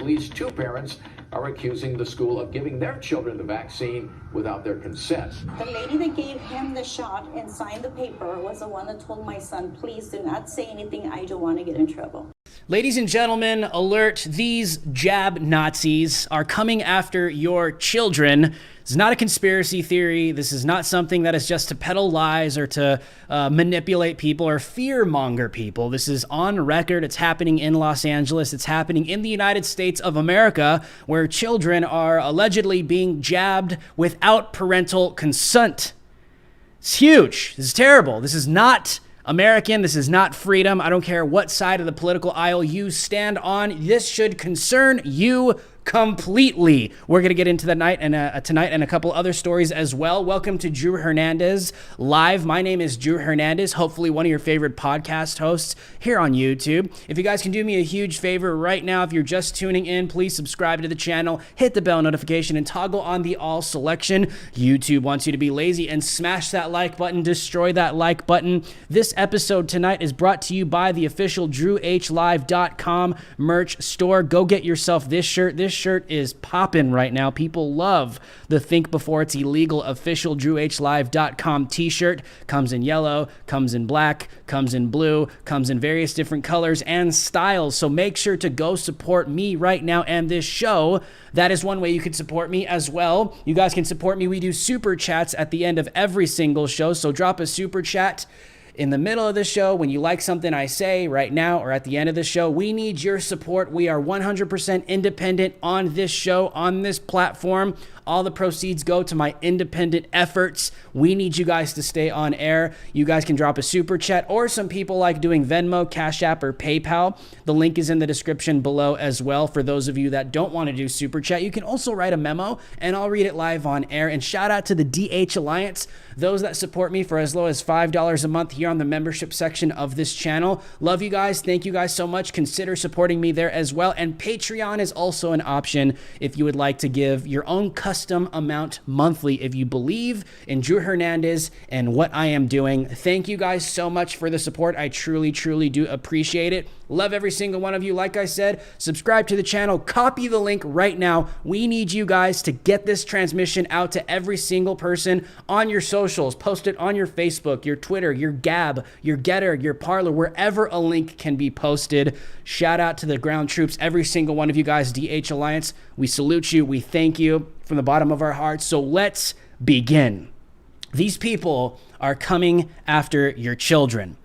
at least 2 parents are accusing the school of giving their children the vaccine without their consent. The lady that gave him the shot and signed the paper was the one that told my son, please do not say anything, I don't want to get in trouble. Ladies and gentlemen, alert, these jab Nazis are coming after your children. It's not a conspiracy theory. This is not something that is just to peddle lies or to manipulate people or fear-monger people. This is on record. It's happening in Los Angeles. It's happening in the United States of America, where children are allegedly being jabbed without parental consent. It's huge. This is terrible. This is not American. This is not freedom. I don't care what side of the political aisle you stand on. This should concern you completely. We're going to get into that tonight and a couple other stories as well. Welcome to Drew Hernandez Live. My name is Drew Hernandez, hopefully one of your favorite podcast hosts here on YouTube. If you guys can do me a huge favor right now, if you're just tuning in, please subscribe to the channel, hit the bell notification, and toggle on the all selection. YouTube wants you to be lazy and smash that like button, destroy that like button. This episode tonight is brought to you by the official DrewHLive.com merch store. Go get yourself this shirt. This shirt is popping right now. People love the Think Before It's Illegal official DrewHLive.com t-shirt. Comes in yellow, comes in black, comes in blue, comes in various different colors and styles. So make sure to go support me right now and this show. That is one way you can support me as well. You guys can support me. We do super chats at the end of every single show. So drop a super chat in the middle of the show when you like something I say right now or at the end of the show. We need your support. We are 100% independent on this show, on this platform. All the proceeds go to my independent efforts. We need you guys to stay on air. You guys can drop a super chat, or some people like doing Venmo, Cash App, or PayPal. The link is in the description below as well. For those of you that don't want to do super chat, you can also write a memo and I'll read it live on air. And shout out to the DH Alliance, those that support me for as low as $5 a month here on the membership section of this channel. Love you guys. Thank you guys so much. Consider supporting me there as well. And Patreon is also an option if you would like to give your own custom amount monthly if you believe in Drew Hernandez and what I am doing. Thank you guys so much for the support. I truly, truly do appreciate it. Love every single one of you. Like I said, subscribe to the channel, copy the link right now. We need you guys to get this transmission out to every single person on your socials. Post it on your Facebook, your Twitter, your Gab, your Getter, your Parler, wherever a link can be posted. Shout out to the ground troops, every single one of you guys, DH Alliance. We salute you. We thank you from the bottom of our hearts. So let's begin. These people are coming after your children.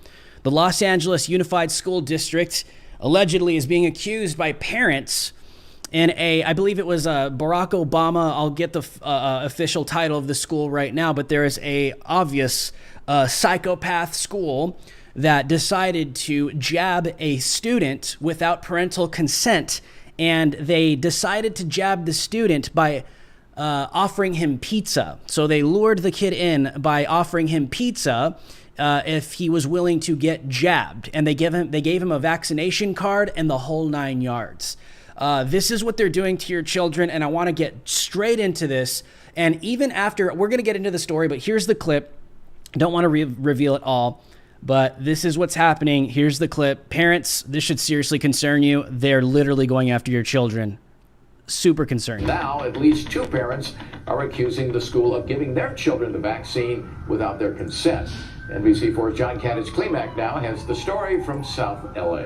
The Los Angeles Unified School District allegedly is being accused by parents in I believe it was Barack Obama. I'll get the official title of the school right now, but there is a obvious psychopath school that decided to jab a student without parental consent, and they decided to jab the student by offering him pizza. So they lured the kid in by offering him pizza if he was willing to get jabbed, and they gave him a vaccination card and the whole 9 yards. This is what they're doing to your children, and I want to get straight into this. And even after, we're going to get into the story, but here's the clip. Don't want to reveal it all, but this is what's happening. Here's the clip. Parents, this should seriously concern you. They're literally going after your children. Super concerning. Now, at least 2 parents are accusing the school of giving their children the vaccine without their consent. NBC4's John Caddis-Klimak now has the story from South LA.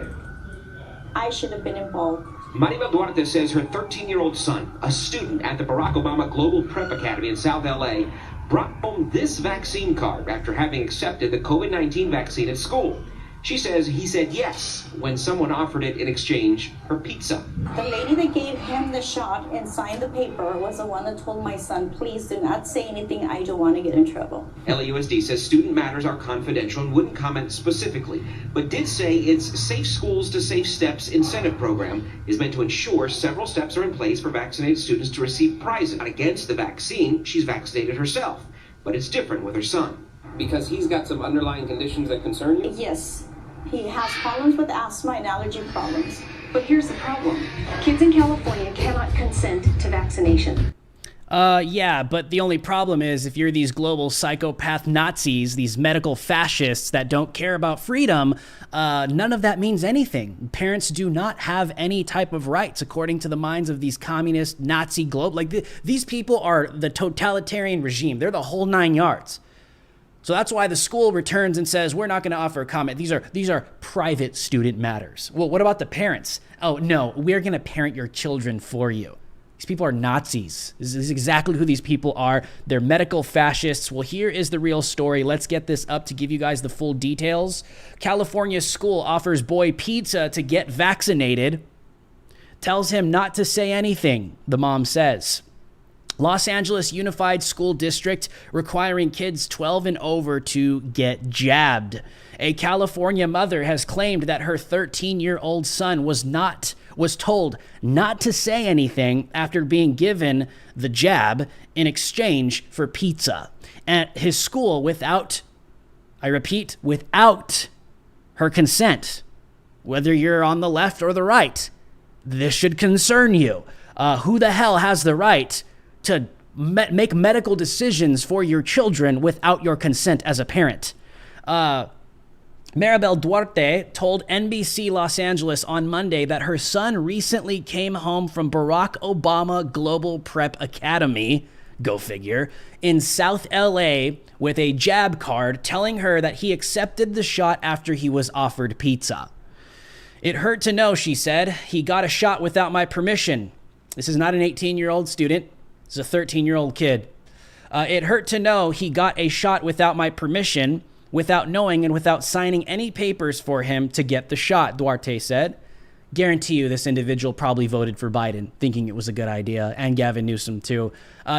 I should have been involved. Maribel Duarte says her 13-year-old son, a student at the Barack Obama Global Prep Academy in South LA, brought home this vaccine card after having accepted the COVID-19 vaccine at school. She says he said yes when someone offered it in exchange for pizza. The lady that gave him the shot and signed the paper was the one that told my son, please do not say anything, I don't want to get in trouble. LAUSD says student matters are confidential and wouldn't comment specifically, but did say its Safe Schools to Safe Steps incentive program is meant to ensure several steps are in place for vaccinated students to receive prizes. Not against the vaccine, she's vaccinated herself, but it's different with her son. Because he's got some underlying conditions that concern you? Yes. He has problems with asthma and allergy problems. But here's the problem. Kids in California cannot consent to vaccination. Yeah, but the only problem is if you're these global psychopath Nazis, these medical fascists that don't care about freedom, none of that means anything. Parents do not have any type of rights according to the minds of these communist Nazi these people are the totalitarian regime. They're the whole 9 yards. So that's why the school returns and says, we're not going to offer a comment. These are private student matters. Well, what about the parents? Oh, no, we're going to parent your children for you. These people are Nazis. This is exactly who these people are. They're medical fascists. Well, here is the real story. Let's get this up to give you guys the full details. California school offers boy pizza to get vaccinated. Tells him not to say anything, the mom says. Los Angeles Unified School District requiring kids 12 and over to get jabbed. A California mother has claimed that her 13-year-old son was told not to say anything after being given the jab in exchange for pizza at his school without her consent. Whether you're on the left or the right, this should concern you. Who the hell has the right to make medical decisions for your children without your consent as a parent? Maribel Duarte told NBC Los Angeles on Monday that her son recently came home from Barack Obama Global Prep Academy, go figure, in South LA with a jab card telling her that he accepted the shot after he was offered pizza. It hurt to know, she said. He got a shot without my permission. This is not an 18-year-old student. This is a 13-year-old kid. It hurt to know he got a shot without my permission, without knowing and without signing any papers for him to get the shot, Duarte said. Guarantee you this individual probably voted for Biden, thinking it was a good idea, and Gavin Newsom too.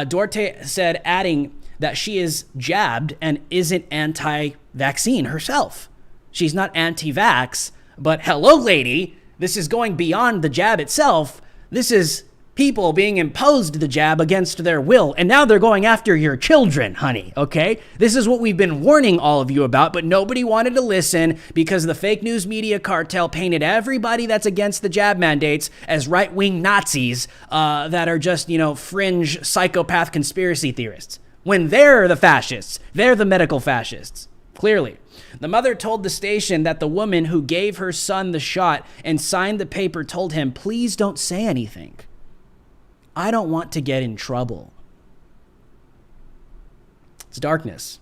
Duarte said, adding that she is jabbed and isn't anti-vaccine herself. She's not anti-vax, but hello, lady, this is going beyond the jab itself. This is people being imposed the jab against their will, and now they're going after your children, honey, okay? This is what we've been warning all of you about, but nobody wanted to listen because the fake news media cartel painted everybody that's against the jab mandates as right-wing Nazis that are just, fringe psychopath conspiracy theorists, when they're the fascists. They're the medical fascists, clearly. The mother told the station that the woman who gave her son the shot and signed the paper told him, please don't say anything. I don't want to get in trouble. It's darkness.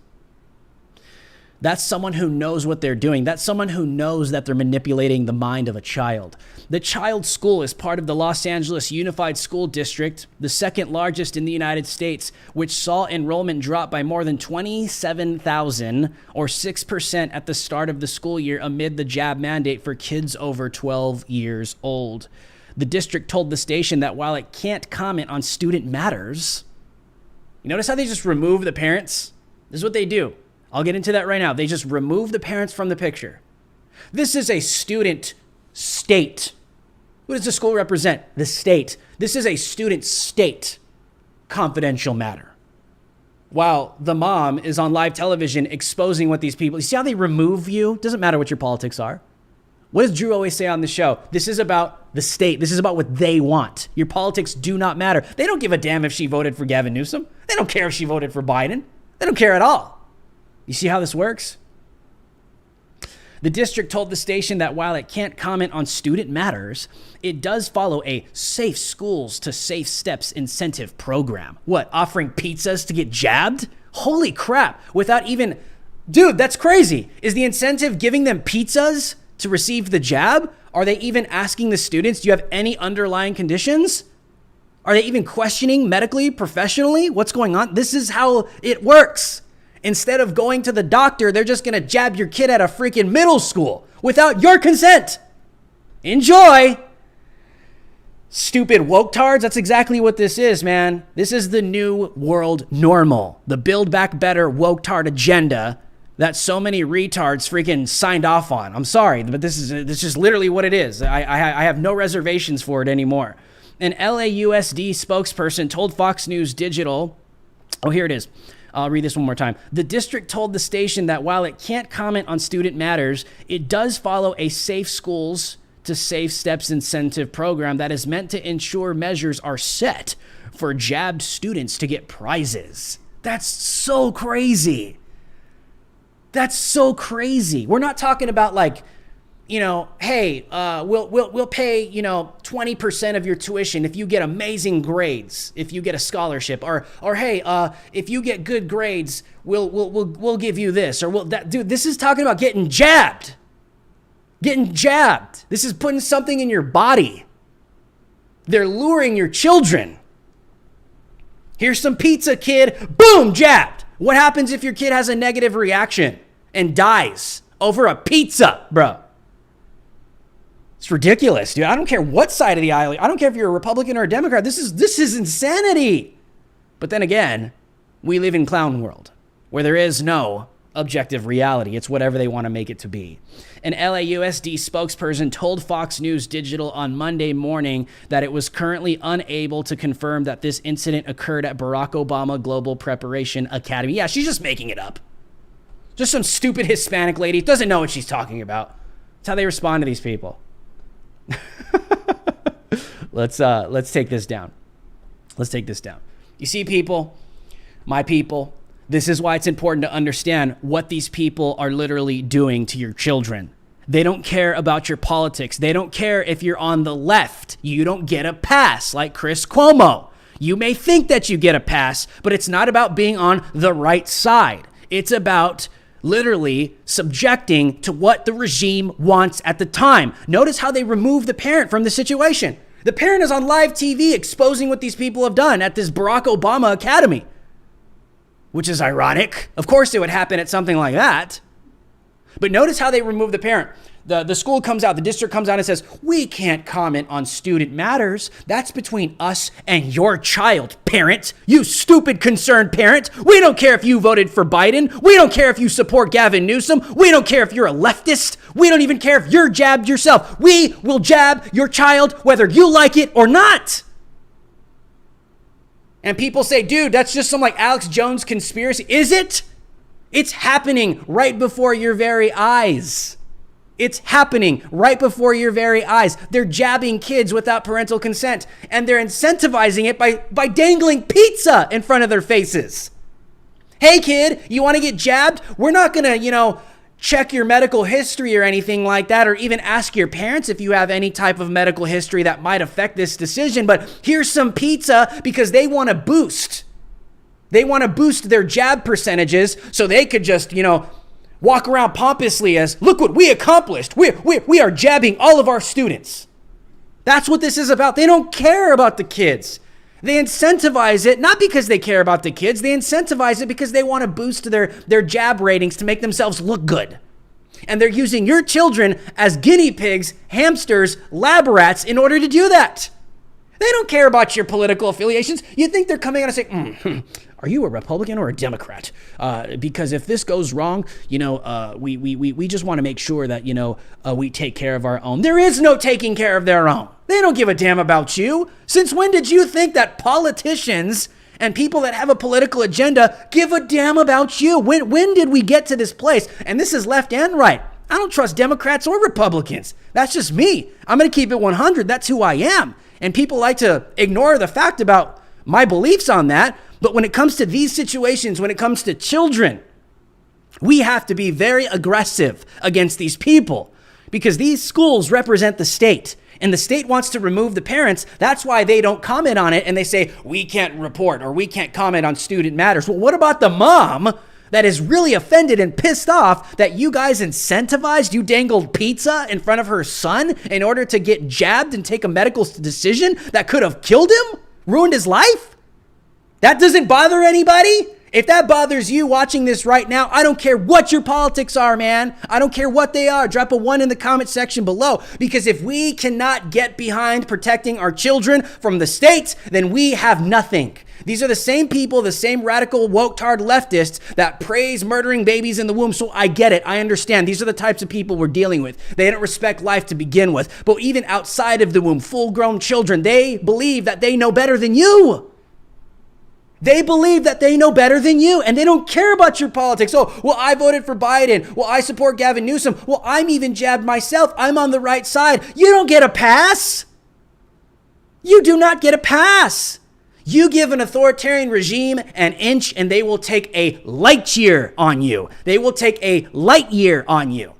That's someone who knows what they're doing. That's someone who knows that they're manipulating the mind of a child. The child's school is part of the Los Angeles Unified School District, the second largest in the United States, which saw enrollment drop by more than 27,000 or 6% at the start of the school year amid the jab mandate for kids over 12 years old. The district told the station that while it can't comment on student matters, you notice how they just remove the parents? This is what they do. I'll get into that right now. They just remove the parents from the picture. This is a student state. What does the school represent? The state. This is a student state confidential matter. While the mom is on live television exposing what these people, you see how they remove you? Doesn't matter what your politics are. What does Drew always say on the show? This is about the state. This is about what they want. Your politics do not matter. They don't give a damn if she voted for Gavin Newsom. They don't care if she voted for Biden. They don't care at all. You see how this works? The district told the station that while it can't comment on student matters, it does follow a Safe Schools to Safe Steps incentive program. What, offering pizzas to get jabbed? Holy crap. Without even... Dude, that's crazy. Is the incentive giving them pizzas to receive the jab? Are they even asking the students, do you have any underlying conditions? Are they even questioning medically, professionally, what's going on? This is how it works. Instead of going to the doctor, they're just going to jab your kid at a freaking middle school without your consent. Enjoy. Stupid woke-tards. That's exactly what this is, man. This is the new world normal. The Build Back Better woke-tard agenda that so many retards freaking signed off on. I'm sorry, but this is literally what it is. I have no reservations for it anymore. An LAUSD spokesperson told Fox News Digital, oh, here it is. I'll read this one more time. The district told the station that while it can't comment on student matters, it does follow a Safe Schools to Safe Steps incentive program that is meant to ensure measures are set for jabbed students to get prizes. That's so crazy. That's so crazy. We're not talking about like, hey, we'll pay, 20% of your tuition if you get amazing grades, if you get a scholarship, or hey, if you get good grades, we'll give you this, or dude, this is talking about getting jabbed. Getting jabbed. This is putting something in your body. They're luring your children. Here's some pizza, kid. Boom, jabbed. What happens if your kid has a negative reaction and dies over a pizza, bro? It's ridiculous, dude. I don't care what side of the aisle. I don't care if you're a Republican or a Democrat. This is insanity. But then again, we live in clown world where there is no objective reality. It's whatever they want to make it to be. An LAUSD spokesperson told Fox News Digital on Monday morning that it was currently unable to confirm that this incident occurred at Barack Obama Global Preparation Academy. Yeah, she's just making it up. Just some stupid Hispanic lady doesn't know what she's talking about. That's how they respond to these people. Let's take this down. Let's take this down. You see, people, my people, this is why it's important to understand what these people are literally doing to your children. They don't care about your politics. They don't care if you're on the left. You don't get a pass like Chris Cuomo. You may think that you get a pass, but it's not about being on the right side. It's about literally subjecting to what the regime wants at the time. Notice how they remove the parent from the situation. The parent is on live TV exposing what these people have done at this Barack Obama Academy, which is ironic. Of course it would happen at something like that. But notice how they remove the parent. The school comes out, the district comes out and says, we can't comment on student matters. That's between us and your child, parent. You stupid concerned parent. We don't care if you voted for Biden. We don't care if you support Gavin Newsom. We don't care if you're a leftist. We don't even care if you're jabbed yourself. We will jab your child whether you like it or not. And people say, dude, that's just some like Alex Jones conspiracy. Is it? It's happening right before your very eyes. It's happening right before your very eyes. They're jabbing kids without parental consent, and they're incentivizing it by dangling pizza in front of their faces. Hey, kid, you want to get jabbed? We're not going to, check your medical history or anything like that, or even ask your parents if you have any type of medical history that might affect this decision. But here's some pizza because they want to boost. They want to boost their jab percentages so they could just, walk around pompously as, look what we accomplished. We are jabbing all of our students. That's what this is about. They don't care about the kids. They incentivize it, not because they care about the kids. They incentivize it because they want to boost their jab ratings to make themselves look good. And they're using your children as guinea pigs, hamsters, lab rats in order to do that. They don't care about your political affiliations. You think they're coming out and saying, are you a Republican or a Democrat? Because if this goes wrong, we just want to make sure that, we take care of our own. There is no taking care of their own. They don't give a damn about you. Since when did you think that politicians and people that have a political agenda give a damn about you? When did we get to this place? And this is left and right. I don't trust Democrats or Republicans. That's just me. I'm going to keep it 100. That's who I am. And people like to ignore the fact about my beliefs on that. But when it comes to these situations, when it comes to children, we have to be very aggressive against these people because these schools represent the state and the state wants to remove the parents. That's why they don't comment on it. And they say, we can't report or we can't comment on student matters. Well, what about the mom that is really offended and pissed off that you guys incentivized, you dangled pizza in front of her son in order to get jabbed and take a medical decision that could have killed him, ruined his life? That doesn't bother anybody? If that bothers you watching this right now, I don't care what your politics are, man. I don't care what they are. Drop a 1 in the comment section below. Because if we cannot get behind protecting our children from the state, then we have nothing. These are the same people, the same radical woke-tard leftists that praise murdering babies in the womb. So I get it. I understand. These are the types of people we're dealing with. They don't respect life to begin with. But even outside of the womb, full-grown children, they believe that they know better than you. They believe that they know better than you, and they don't care about your politics. Oh, well, I voted for Biden. Well, I support Gavin Newsom. Well, I'm even jabbed myself. I'm on the right side. You don't get a pass. You do not get a pass. You give an authoritarian regime an inch and they will take a light year on you. They will take a light year on you.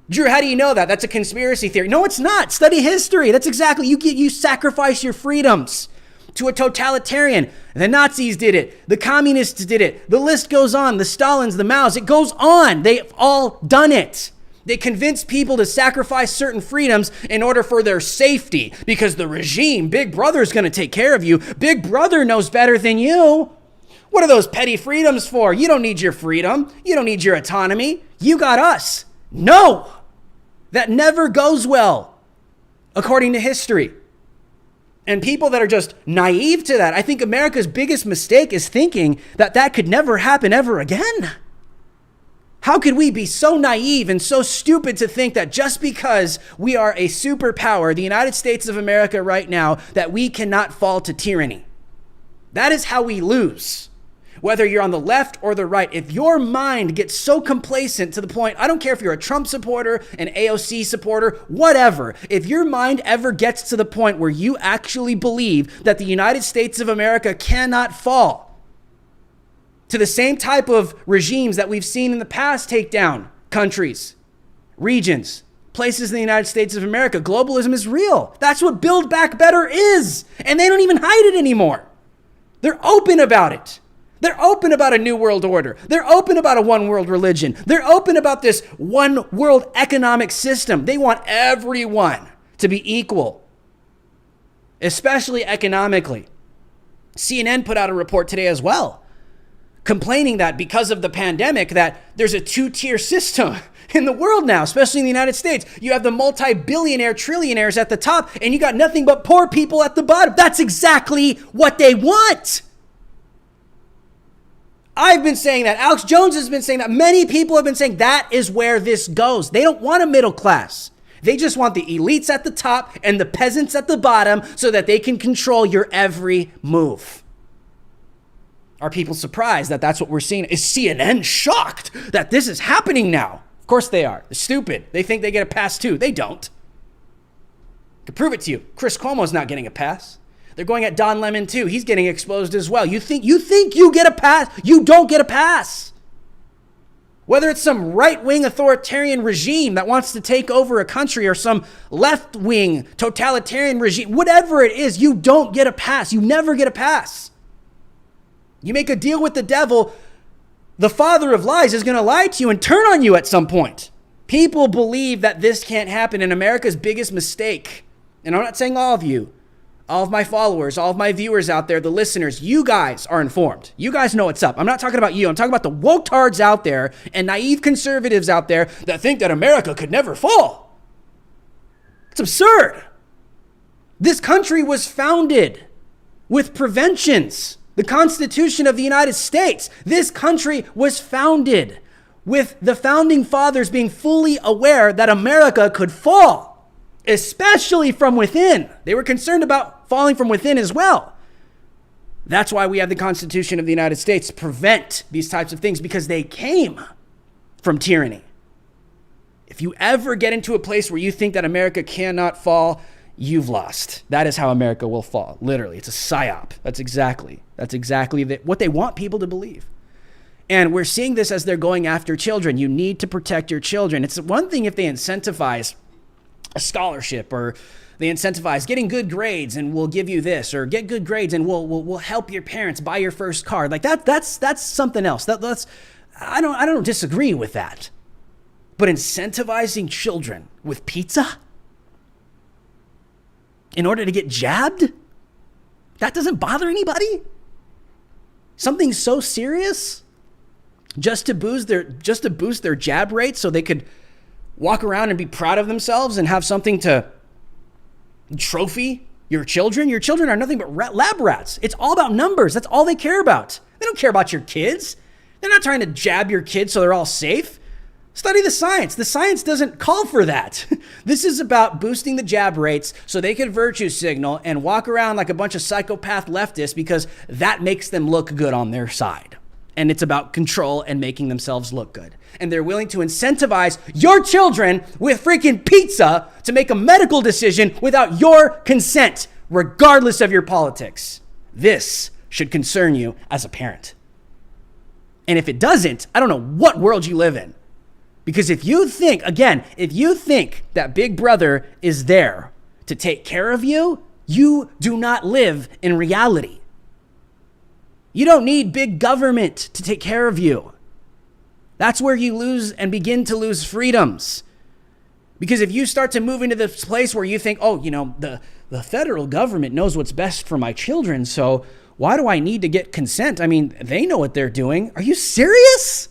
Drew, how do you know that? That's a conspiracy theory. No, it's not. Study history. That's exactly, you sacrifice your freedoms to a totalitarian. The Nazis did it. The communists did it. The list goes on. The Stalins, the Maos, it goes on. They've all done it. They convince people to sacrifice certain freedoms in order for their safety because the regime, Big Brother, is going to take care of you. Big Brother knows better than you. What are those petty freedoms for? You don't need your freedom. You don't need your autonomy. You got us. No, that never goes well, according to history. And people that are just naive to that, I think America's biggest mistake is thinking that that could never happen ever again. How could we be so naive and so stupid to think that just because we are a superpower, the United States of America right now, that we cannot fall to tyranny? That is how we lose. Whether you're on the left or the right, if your mind gets so complacent to the point, I don't care if you're a Trump supporter, an AOC supporter, whatever, if your mind ever gets to the point where you actually believe that the United States of America cannot fall to the same type of regimes that we've seen in the past take down countries, regions, places in the United States of America, globalism is real. That's what Build Back Better is. And they don't even hide it anymore. They're open about it. They're open about a new world order. They're open about a one world religion. They're open about this one world economic system. They want everyone to be equal, especially economically. CNN put out a report today as well, complaining that because of the pandemic that there's a two-tier system in the world now, especially in the United States. You have the multi-billionaire trillionaires at the top and you got nothing but poor people at the bottom. That's exactly what they want. I've been saying that. Alex Jones has been saying that. Many people have been saying that is where this goes. They don't want a middle class. They just want the elites at the top and the peasants at the bottom so that they can control your every move. Are people surprised that that's what we're seeing? Is CNN shocked that this is happening now? Of course they are. They're stupid. They think they get a pass too. They don't. I can prove it to you. Chris Cuomo's not getting a pass. They're going at Don Lemon too. He's getting exposed as well. You think you get a pass? You don't get a pass. Whether it's some right-wing authoritarian regime that wants to take over a country or some left-wing totalitarian regime, whatever it is, you don't get a pass. You never get a pass. You make a deal with the devil, the father of lies is going to lie to you and turn on you at some point. People believe that this can't happen, and America's biggest mistake, and I'm not saying all of you, all of my followers, all of my viewers out there, the listeners, you guys are informed. You guys know what's up. I'm not talking about you. I'm talking about the woketards out there and naive conservatives out there that think that America could never fall. It's absurd. This country was founded with preventions. The Constitution of the United States. This country was founded with the founding fathers being fully aware that America could fall, especially from within. They were concerned about falling from within as well. That's why we have the Constitution of the United States to prevent these types of things, because they came from tyranny. If you ever get into a place where you think that America cannot fall, you've lost. That is how America will fall. Literally, it's a psyop. That's exactly what they want people to believe. And we're seeing this as they're going after children. You need to protect your children. It's one thing if they incentivize a scholarship, or they incentivize getting good grades and we'll give you this, or get good grades and we'll help your parents buy your first car. Like that's something else. I don't disagree with that. But incentivizing children with pizza in order to get jabbed, that doesn't bother anybody? Something so serious just to boost their jab rate so they could walk around and be proud of themselves and have something to trophy your children. Your children are nothing but lab rats. It's all about numbers. That's all they care about. They don't care about your kids. They're not trying to jab your kids so they're all safe. Study the science. The science doesn't call for that. This is about boosting the jab rates so they can virtue signal and walk around like a bunch of psychopath leftists because that makes them look good on their side. And it's about control and making themselves look good. And they're willing to incentivize your children with freaking pizza to make a medical decision without your consent, regardless of your politics. This should concern you as a parent. And if it doesn't, I don't know what world you live in. Because if you think that Big Brother is there to take care of you, you do not live in reality. You don't need big government to take care of you. That's where you lose and begin to lose freedoms. Because if you start to move into this place where you think, the federal government knows what's best for my children, so why do I need to get consent? I mean, they know what they're doing. Are you serious?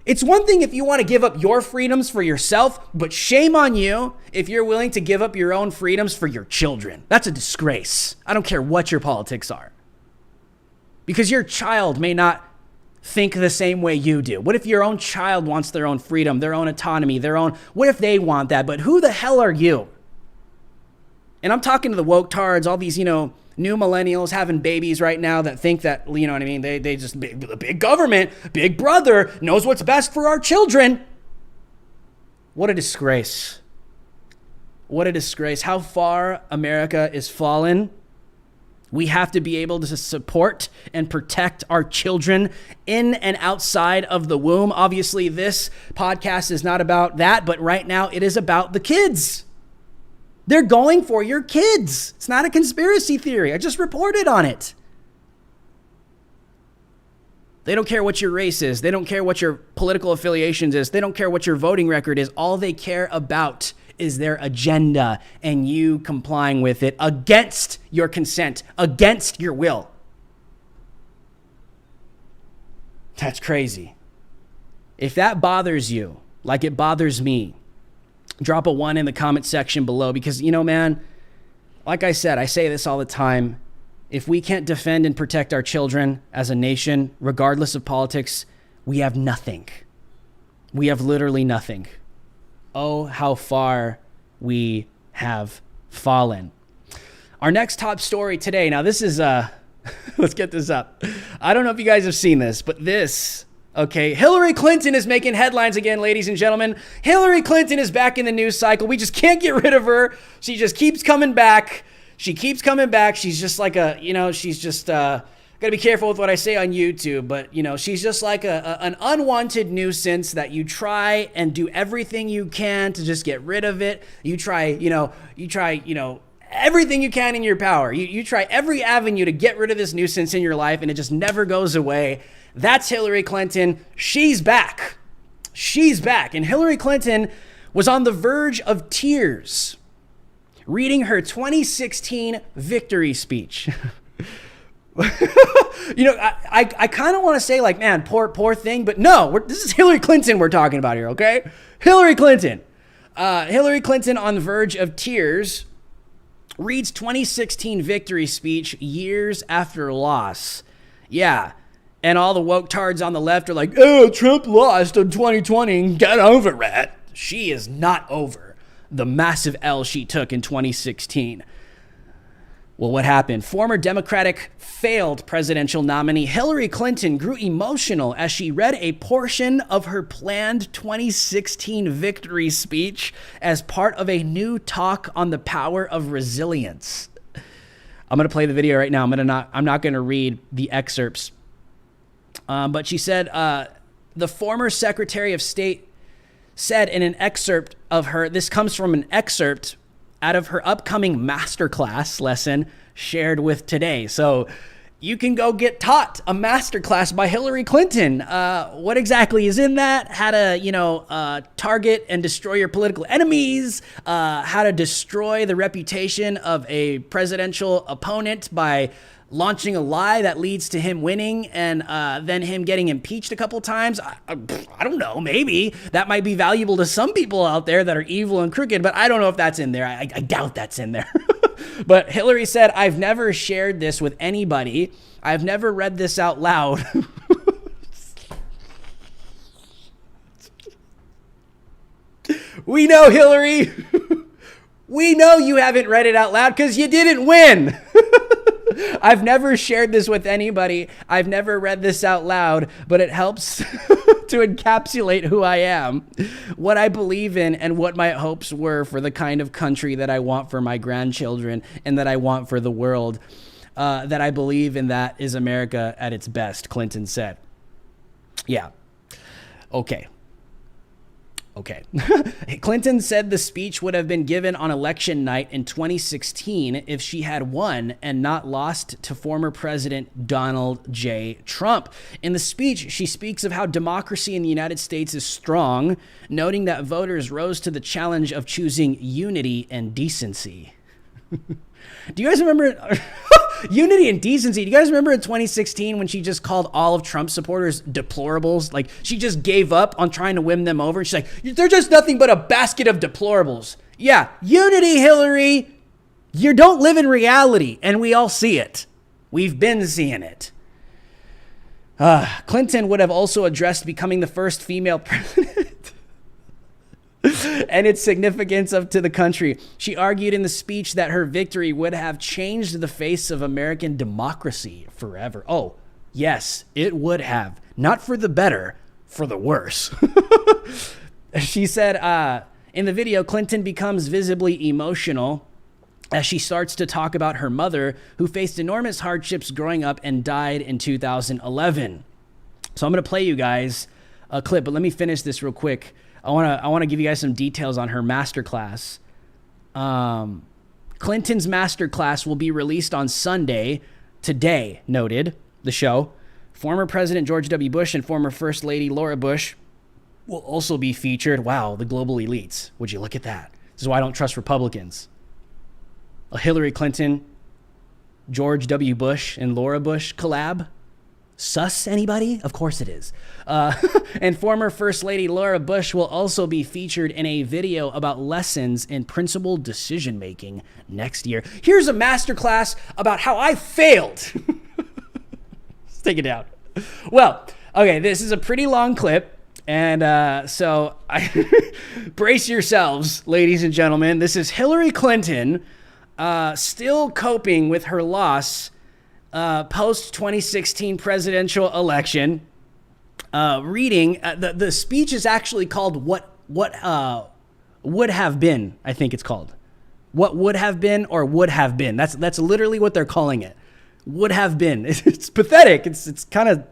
It's one thing if you want to give up your freedoms for yourself, but shame on you if you're willing to give up your own freedoms for your children. That's a disgrace. I don't care what your politics are. Because your child may not think the same way you do. What if your own child wants their own freedom, their own autonomy, what if they want that? But who the hell are you? And I'm talking to the woke tards, all these, new millennials having babies right now that think that, they just, the big government, Big Brother knows what's best for our children. What a disgrace. What a disgrace. How far America is fallen. We have to be able to support and protect our children in and outside of the womb. Obviously, this podcast is not about that, but right now it is about the kids. They're going for your kids. It's not a conspiracy theory. I just reported on it. They don't care what your race is. They don't care what your political affiliations is. They don't care what your voting record is. All they care about is their agenda and you complying with it against your consent, against your will. That's crazy. If that bothers you, like it bothers me, drop a 1 in the comment section below because, man, like I said, I say this all the time. If we can't defend and protect our children as a nation, regardless of politics, we have nothing. We have literally nothing. Oh, how far we have fallen. Our next top story today. Now, this is, let's get this up. I don't know if you guys have seen this, but okay, Hillary Clinton is making headlines again, ladies and gentlemen. Hillary Clinton is back in the news cycle. We just can't get rid of her. She just keeps coming back. She's just like she's just, gotta be careful with what I say on YouTube, but, she's just like an unwanted nuisance that you try and do everything you can to just get rid of it. You try everything you can in your power. You try every avenue to get rid of this nuisance in your life, and it just never goes away. That's Hillary Clinton. She's back. And Hillary Clinton was on the verge of tears reading her 2016 victory speech. I kind of want to say man, poor thing, but no, this is Hillary Clinton we're talking about here, okay? Hillary Clinton. Hillary Clinton on the verge of tears reads 2016 victory speech years after loss. Yeah. And all the woke tards on the left are like, oh, Trump lost in 2020. Get over it. She is not over the massive L she took in 2016. Well, what happened? Former Democratic failed presidential nominee Hillary Clinton grew emotional as she read a portion of her planned 2016 victory speech as part of a new talk on the power of resilience. I'm going to play the video right now. I'm not going to read the excerpts. But she said, the former Secretary of State said in an excerpt of this comes from an excerpt out of her upcoming masterclass lesson shared with Today. So you can go get taught a masterclass by Hillary Clinton. What exactly is in that? How to, target and destroy your political enemies, how to destroy the reputation of a presidential opponent by launching a lie that leads to him winning and then him getting impeached a couple times. I don't know, maybe that might be valuable to some people out there that are evil and crooked, but I don't know if that's in there. I doubt that's in there. But Hillary said, I've never shared this with anybody. I've never read this out loud. We know, Hillary. We know you haven't read it out loud because you didn't win. I've never shared this with anybody. I've never read this out loud, but it helps to encapsulate who I am, what I believe in, and what my hopes were for the kind of country that I want for my grandchildren and that I want for the world. that I believe in that is America at its best, Clinton said. Yeah. Okay. Clinton said the speech would have been given on election night in 2016 if she had won and not lost to former President Donald J. Trump. In the speech, she speaks of how democracy in the United States is strong, noting that voters rose to the challenge of choosing unity and decency. Do you guys remember unity and decency? Do you guys remember in 2016 when she just called all of Trump's supporters deplorables? Like, she just gave up on trying to win them over. She's like, they're just nothing but a basket of deplorables. Yeah, unity, Hillary. You don't live in reality, and we all see it. We've been seeing it. Clinton would have also addressed becoming the first female president and its significance to the country. She argued in the speech that her victory would have changed the face of American democracy forever. Oh, yes, it would have. Not for the better, for the worse. She said in the video, Clinton becomes visibly emotional as she starts to talk about her mother, who faced enormous hardships growing up and died in 2011. So I'm going to play you guys a clip, but let me finish this real quick. I want to give you guys some details on her masterclass. Clinton's masterclass will be released on Sunday. Today, noted the show. Former President George W. Bush and former First Lady Laura Bush will also be featured. Wow, the global elites. Would you look at that? This is why I don't trust Republicans. A Hillary Clinton, George W. Bush, and Laura Bush collab. Sus, anybody? Of course it is. And former First Lady Laura Bush will also be featured in a video about lessons in principled decision-making next year. Here's a masterclass about how I failed. Let's take it down. Well, okay, this is a pretty long clip. And so brace yourselves, ladies and gentlemen. This is Hillary Clinton still coping with her loss post-2016 presidential election, reading the speech is actually called what would have been. I think it's called what would have been or would have been. That's literally what they're calling it. Would have been. It's pathetic. It's kind of,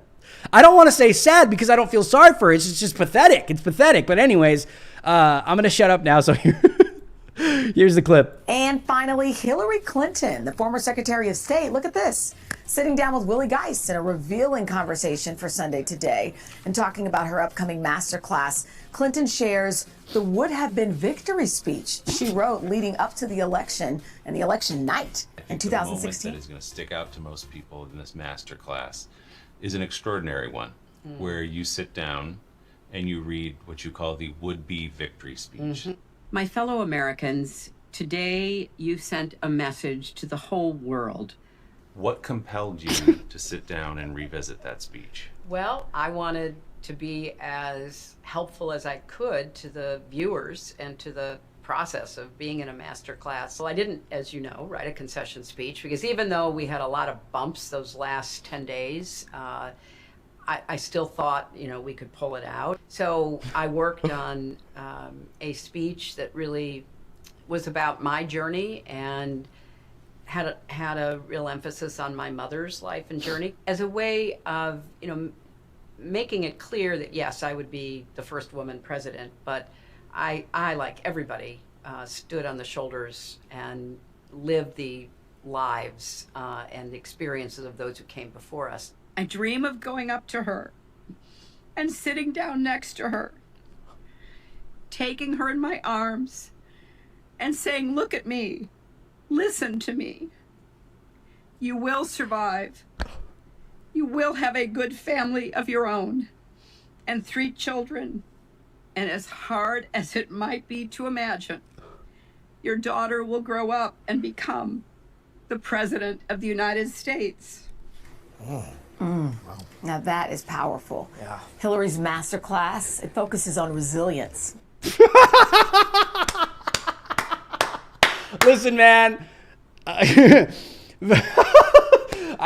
I don't want to say sad because I don't feel sorry for it. It's just pathetic. It's pathetic. But anyways, I'm gonna shut up now. So here's the clip. And finally, Hillary Clinton, the former Secretary of State. Look at this. Sitting down with Willie Geist in a revealing conversation for Sunday Today and talking about her upcoming masterclass. Clinton shares the would have been victory speech she wrote leading up to the election and the election night in 2016. The moment that is going to stick out to most people in this masterclass is an extraordinary one where you sit down and you read what you call the would-be victory speech. My fellow Americans, today you sent a message to the whole world. What compelled you to sit down and revisit that speech? Well, I wanted to be as helpful as I could to the viewers and to the process of being in a master class. Well, I didn't, as you know, write a concession speech because even though we had a lot of bumps those last 10 days, I still thought, we could pull it out. So I worked on a speech that really was about my journey and had a real emphasis on my mother's life and journey as a way of, making it clear that, yes, I would be the first woman president, but I like everybody, stood on the shoulders and lived the lives and the experiences of those who came before us. I dream of going up to her and sitting down next to her, taking her in my arms and saying, look at me, listen to me. You will survive. You will have a good family of your own and 3 children. And as hard as it might be to imagine, your daughter will grow up and become the President of the United States. Now that is powerful. Yeah. Hillary's masterclass, it focuses on resilience. Listen, man. I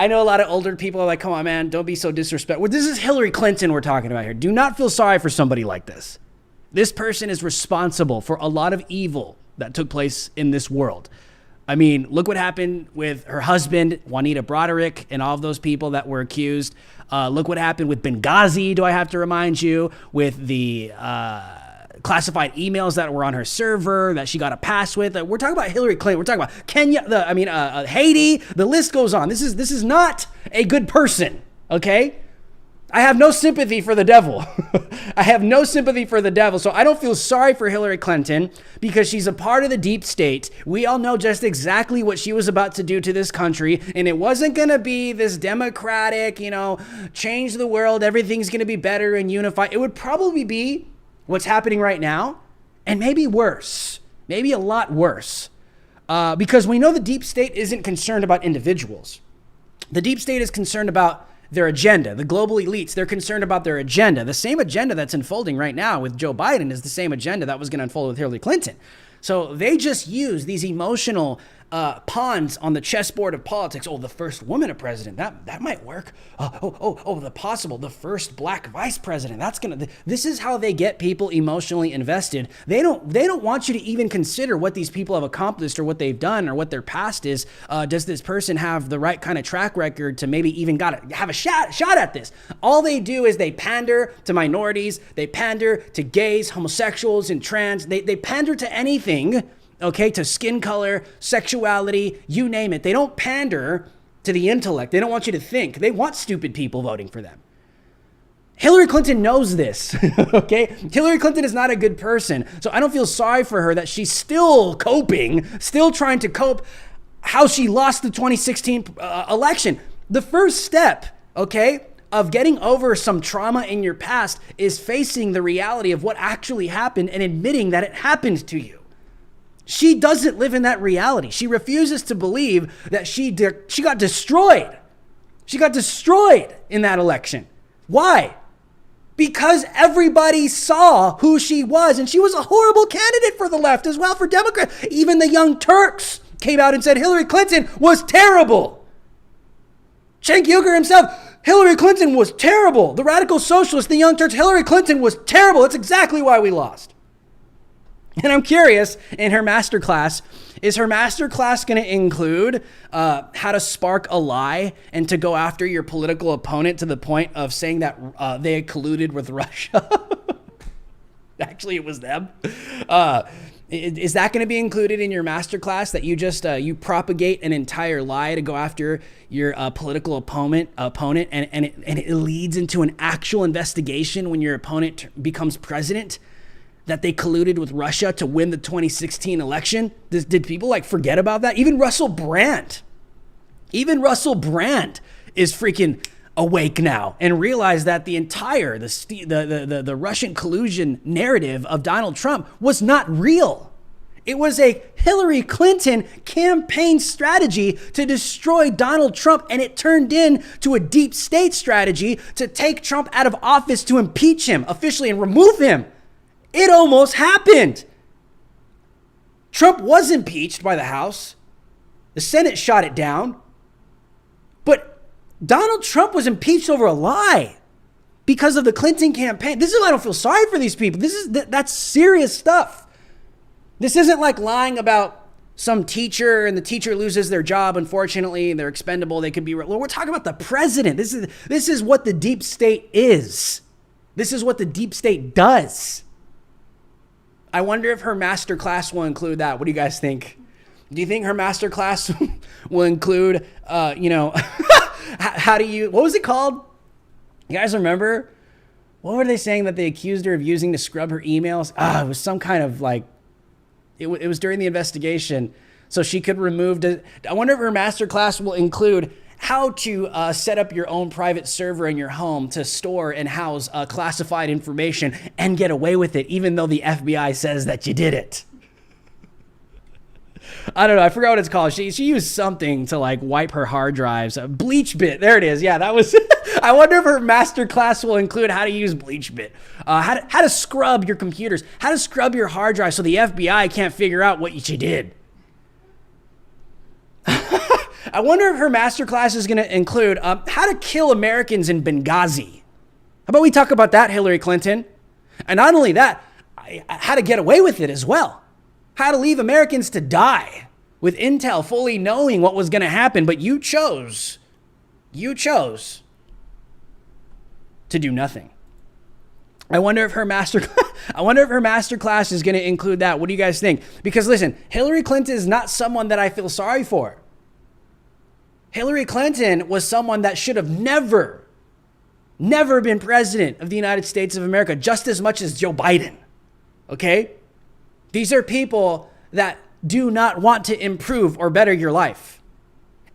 know a lot of older people are like, come on, man, don't be so disrespectful. Well, this is Hillary Clinton we're talking about here. Do not feel sorry for somebody like this. This person is responsible for a lot of evil that took place in this world. I mean, look what happened with her husband, Juanita Broderick, and all of those people that were accused. Look what happened with Benghazi, do I have to remind you, with the classified emails that were on her server that she got a pass with. We're talking about Hillary Clinton. We're talking about Kenya, Haiti. The list goes on. This is not a good person, okay? I have no sympathy for the devil. I have no sympathy for the devil. So I don't feel sorry for Hillary Clinton because she's a part of the deep state. We all know just exactly what she was about to do to this country. And it wasn't going to be this democratic, change the world. Everything's going to be better and unified. It would probably be what's happening right now, and maybe worse, maybe a lot worse, because we know the deep state isn't concerned about individuals. The deep state is concerned about their agenda. The global elites, they're concerned about their agenda. The same agenda that's unfolding right now with Joe Biden is the same agenda that was going to unfold with Hillary Clinton. So they just use these emotional pawns on the chessboard of politics. Oh, the first woman a president, that might work. The first black vice president, this is how they get people emotionally invested. They don't want you to even consider what these people have accomplished or what they've done or what their past is. Does this person have the right kind of track record to maybe even have a shot at this? All they do is they pander to minorities, they pander to gays, homosexuals, and trans. They pander to anything. Okay, to skin color, sexuality, you name it. They don't pander to the intellect. They don't want you to think. They want stupid people voting for them. Hillary Clinton knows this, okay? Hillary Clinton is not a good person. So I don't feel sorry for her that she's still coping, still trying to cope how she lost the 2016 election. The first step, okay, of getting over some trauma in your past is facing the reality of what actually happened and admitting that it happened to you. She doesn't live in that reality. She refuses to believe that she got destroyed. She got destroyed in that election. Why? Because everybody saw who she was, and she was a horrible candidate for the left as well, for Democrats. Even the Young Turks came out and said Hillary Clinton was terrible. Cenk Uygur himself, Hillary Clinton was terrible. The radical socialists, the Young Turks, Hillary Clinton was terrible. That's exactly why we lost. And I'm curious, in her masterclass, is her masterclass going to include how to spark a lie and to go after your political opponent to the point of saying that they had colluded with Russia? Actually, it was them. Is that going to be included in your masterclass, that you just you propagate an entire lie to go after your political opponent and it leads into an actual investigation when your opponent becomes president? That they colluded with Russia to win the 2016 election? Did people forget about that? Even Russell Brand is freaking awake now and realize that the entire the Russian collusion narrative of Donald Trump was not real. It was a Hillary Clinton campaign strategy to destroy Donald Trump, and it turned into a deep state strategy to take Trump out of office, to impeach him officially and remove him. It almost happened. Trump was impeached by the House. The Senate shot it down. But Donald Trump was impeached over a lie because of the Clinton campaign. This is why I don't feel sorry for these people. That's serious stuff. This isn't like lying about some teacher and the teacher loses their job, unfortunately, they're expendable, they could be... Well, we're talking about the president. This is what the deep state is. This is what the deep state does. I wonder if her master class will include that. What do you guys think? Do you think her master class will include, how do you, what was it called? You guys remember? What were they saying that they accused her of using to scrub her emails? It was some kind of it was during the investigation. So she could remove, I wonder if her master class will include how to set up your own private server in your home to store and house classified information and get away with it, even though the FBI says that you did it. I don't know. I forgot what it's called. She used something to wipe her hard drives. BleachBit. There it is. Yeah, that was. I wonder if her master class will include how to use BleachBit, how to scrub your computers, how to scrub your hard drive so the FBI can't figure out what you did. I wonder if her masterclass is going to include how to kill Americans in Benghazi. How about we talk about that, Hillary Clinton? And not only that, how to get away with it as well. How to leave Americans to die. with intel, fully knowing what was going to happen, but you chose to do nothing. I wonder if her masterclass is going to include that. What do you guys think? Because listen, Hillary Clinton is not someone that I feel sorry for. Hillary Clinton was someone that should have never been president of the United States of America, just as much as Joe Biden. Okay? These are people that do not want to improve or better your life.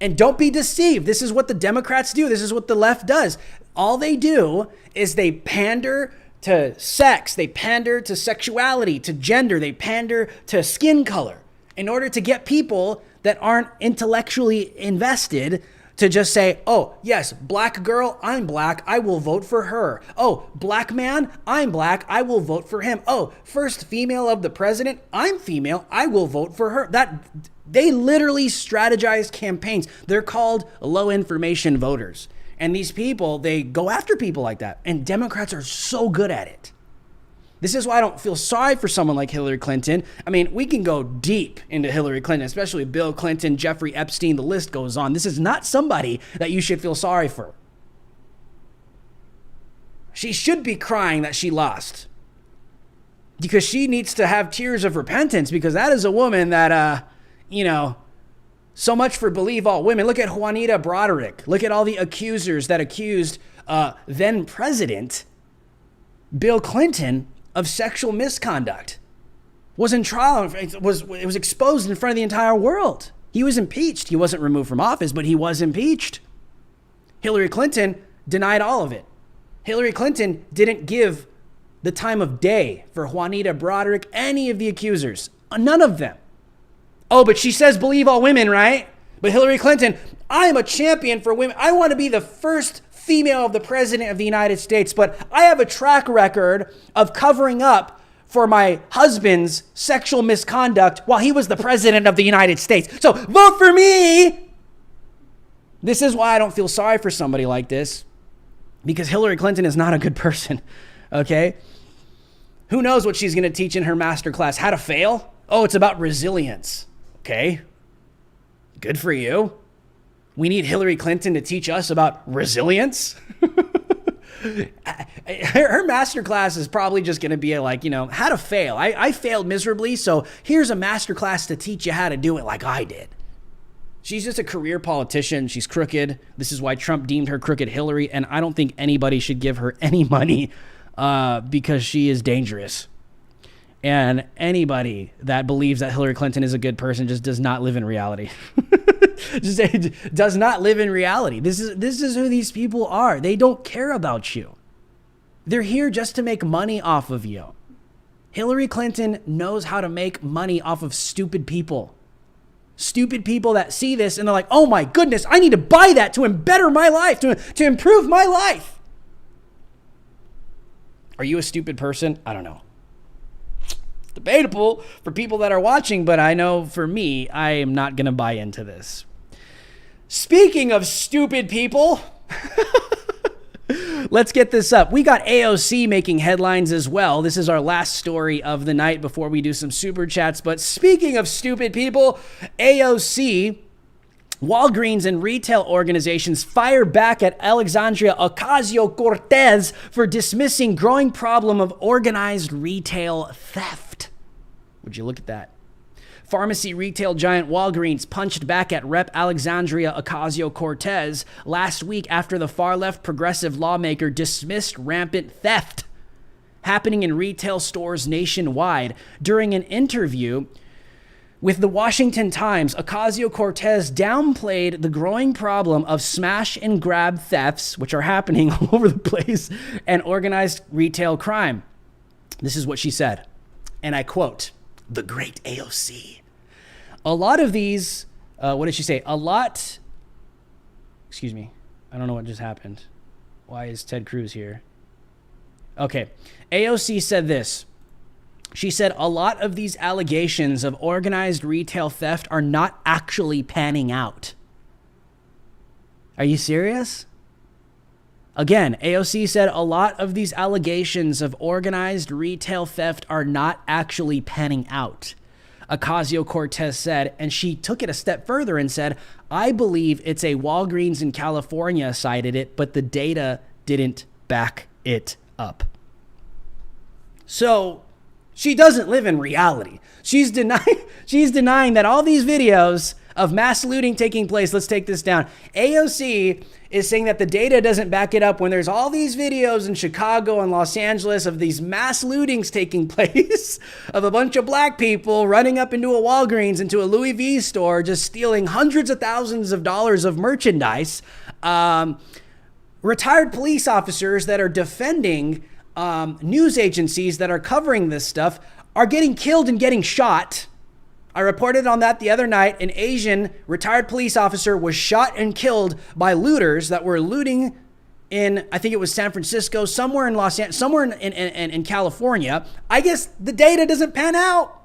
And don't be deceived. This is what the Democrats do. This is what the left does. All they do is they pander to sex, they pander to sexuality, to gender, they pander to skin color in order to get people that aren't intellectually invested to just say, oh, yes, black girl, I'm black, I will vote for her. Oh, black man, I'm black, I will vote for him. Oh, first female of the president, I'm female, I will vote for her. They literally strategize campaigns. They're called low information voters. And these people, they go after people like that. And Democrats are so good at it. This is why I don't feel sorry for someone like Hillary Clinton. I mean, we can go deep into Hillary Clinton, especially Bill Clinton, Jeffrey Epstein, the list goes on. This is not somebody that you should feel sorry for. She should be crying that she lost. Because she needs to have tears of repentance, because that is a woman that, so much for believe all women. Look at Juanita Broderick. Look at all the accusers that accused then president Bill Clinton of sexual misconduct. Was in trial. It was exposed in front of the entire world. He was impeached. He wasn't removed from office, but he was impeached. Hillary Clinton denied all of it. Hillary Clinton didn't give the time of day for Juanita Broderick, any of the accusers. None of them. Oh, but she says believe all women, right? But Hillary Clinton, I am a champion for women. I want to be the first female of the president of the United States, but I have a track record of covering up for my husband's sexual misconduct while he was the president of the United States. So vote for me. This is why I don't feel sorry for somebody like this, because Hillary Clinton is not a good person, okay? Who knows what she's going to teach in her masterclass? How to fail? Oh, it's about resilience. Okay, good for you. We need Hillary Clinton to teach us about resilience. Her masterclass is probably just going to be like, how to fail. I failed miserably, so here's a masterclass to teach you how to do it like I did. She's just a career politician. She's crooked. This is why Trump deemed her crooked Hillary, and I don't think anybody should give her any money because she is dangerous. And anybody that believes that Hillary Clinton is a good person just does not live in reality. Just does not live in reality. This is who these people are. They don't care about you. They're here just to make money off of you. Hillary Clinton knows how to make money off of stupid people. Stupid people that see this and they're like, oh my goodness, I need to buy that to better my life, to improve my life. Are you a stupid person? I don't know. Debatable for people that are watching, but I know for me, I am not going to buy into this. Speaking of stupid people, let's get this up. We got AOC making headlines as well. This is our last story of the night before we do some super chats. But speaking of stupid people, AOC, Walgreens and retail organizations fire back at Alexandria Ocasio-Cortez for dismissing growing problem of organized retail theft. Would you look at that? Pharmacy retail giant Walgreens punched back at Rep. Alexandria Ocasio-Cortez last week after the far-left progressive lawmaker dismissed rampant theft happening in retail stores nationwide. During an interview with the Washington Times, Ocasio-Cortez downplayed the growing problem of smash and grab thefts, which are happening all over the place, and organized retail crime. This is what she said, and I quote, the great AOC. A lot of these, what did she say? Excuse me. I don't know what just happened. Why is Ted Cruz here? Okay. AOC said this. She said, a lot of these allegations of organized retail theft are not actually panning out. Are you serious? Again, AOC said a lot of these allegations of organized retail theft are not actually panning out. Ocasio-Cortez said, and she took it a step further and said, I believe it's a Walgreens in California cited it, but the data didn't back it up. So she doesn't live in reality. She's denying that all these videos of mass looting taking place. Let's take this down. AOC is saying that the data doesn't back it up when there's all these videos in Chicago and Los Angeles of these mass lootings taking place of a bunch of black people running up into a Walgreens, into a Louis V store, just stealing hundreds of thousands of dollars of merchandise. Retired police officers that are defending news agencies that are covering this stuff are getting killed and getting shot. I reported on that the other night. An Asian retired police officer was shot and killed by looters that were looting in, I think it was San Francisco, somewhere in Los Angeles, somewhere in California. I guess the data doesn't pan out.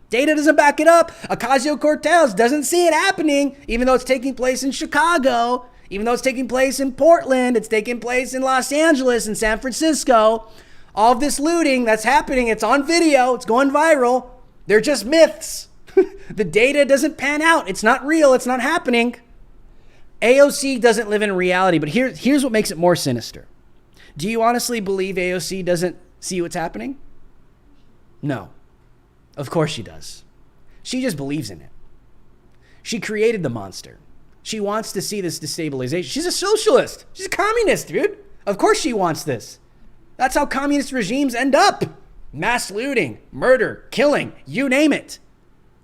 Data doesn't back it up. Ocasio-Cortez doesn't see it happening, even though it's taking place in Chicago, even though it's taking place in Portland, it's taking place in Los Angeles and San Francisco. All of this looting that's happening, it's on video, it's going viral. They're just myths. The data doesn't pan out. It's not real. It's not happening. AOC doesn't live in reality, but here's what makes it more sinister. Do you honestly believe AOC doesn't see what's happening? No. Of course she does. She just believes in it. She created the monster. She wants to see this destabilization. She's a socialist. She's a communist, dude. Of course she wants this. That's how communist regimes end up. Mass looting, murder, killing, you name it.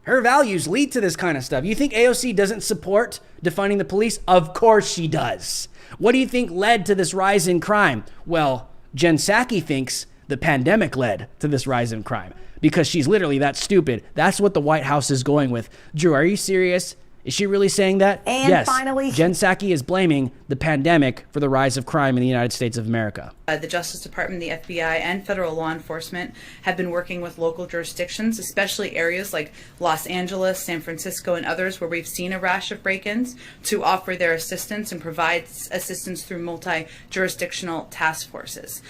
Her values lead to this kind of stuff. You think AOC doesn't support defunding the police? Of course she does. What do you think led to this rise in crime? Well, Jen Psaki thinks the pandemic led to this rise in crime because she's literally that stupid. That's what the White House is going with. Drew, are you serious? Is she really saying that? And yes. finally, Jen Psaki is blaming the pandemic for the rise of crime in the United States of America. The Justice Department, the FBI, and federal law enforcement have been working with local jurisdictions, especially areas like Los Angeles, San Francisco, and others where we've seen a rash of break-ins, to offer their assistance and provide assistance through multi-jurisdictional task forces.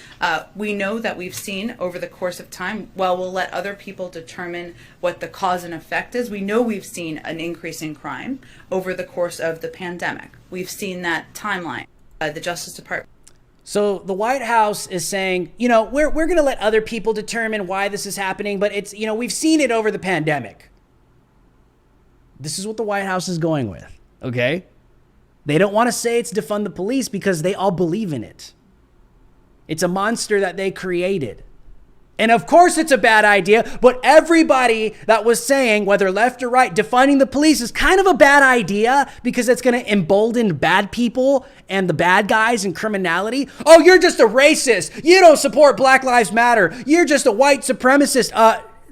We know that we've seen over the course of time, while we'll let other people determine what the cause and effect is, we know we've seen an increase in crime over the course of the pandemic. We've seen that timeline. The Justice Department. So the White House is saying, you know, we're going to let other people determine why this is happening, but it's, you know, we've seen it over the pandemic. This is what the White House is going with, okay? They don't want to say it's defund the police because they all believe in it. It's a monster that they created. And of course it's a bad idea, but everybody that was saying, whether left or right, defunding the police is kind of a bad idea because it's going to embolden bad people and the bad guys and criminality. Oh, you're just a racist. You don't support Black Lives Matter. You're just a white supremacist.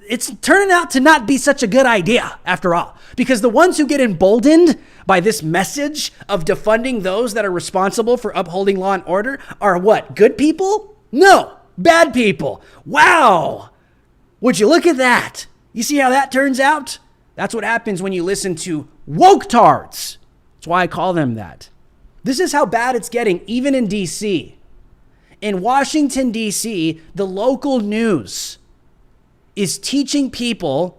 It's turning out to not be such a good idea after all, because the ones who get emboldened by this message of defunding those that are responsible for upholding law and order are what? Good people? No. Bad people. Wow. Would you look at that? You see how that turns out? That's what happens when you listen to woke-tards. That's why I call them that. This is how bad it's getting, even in D.C. In Washington, D.C., the local news is teaching people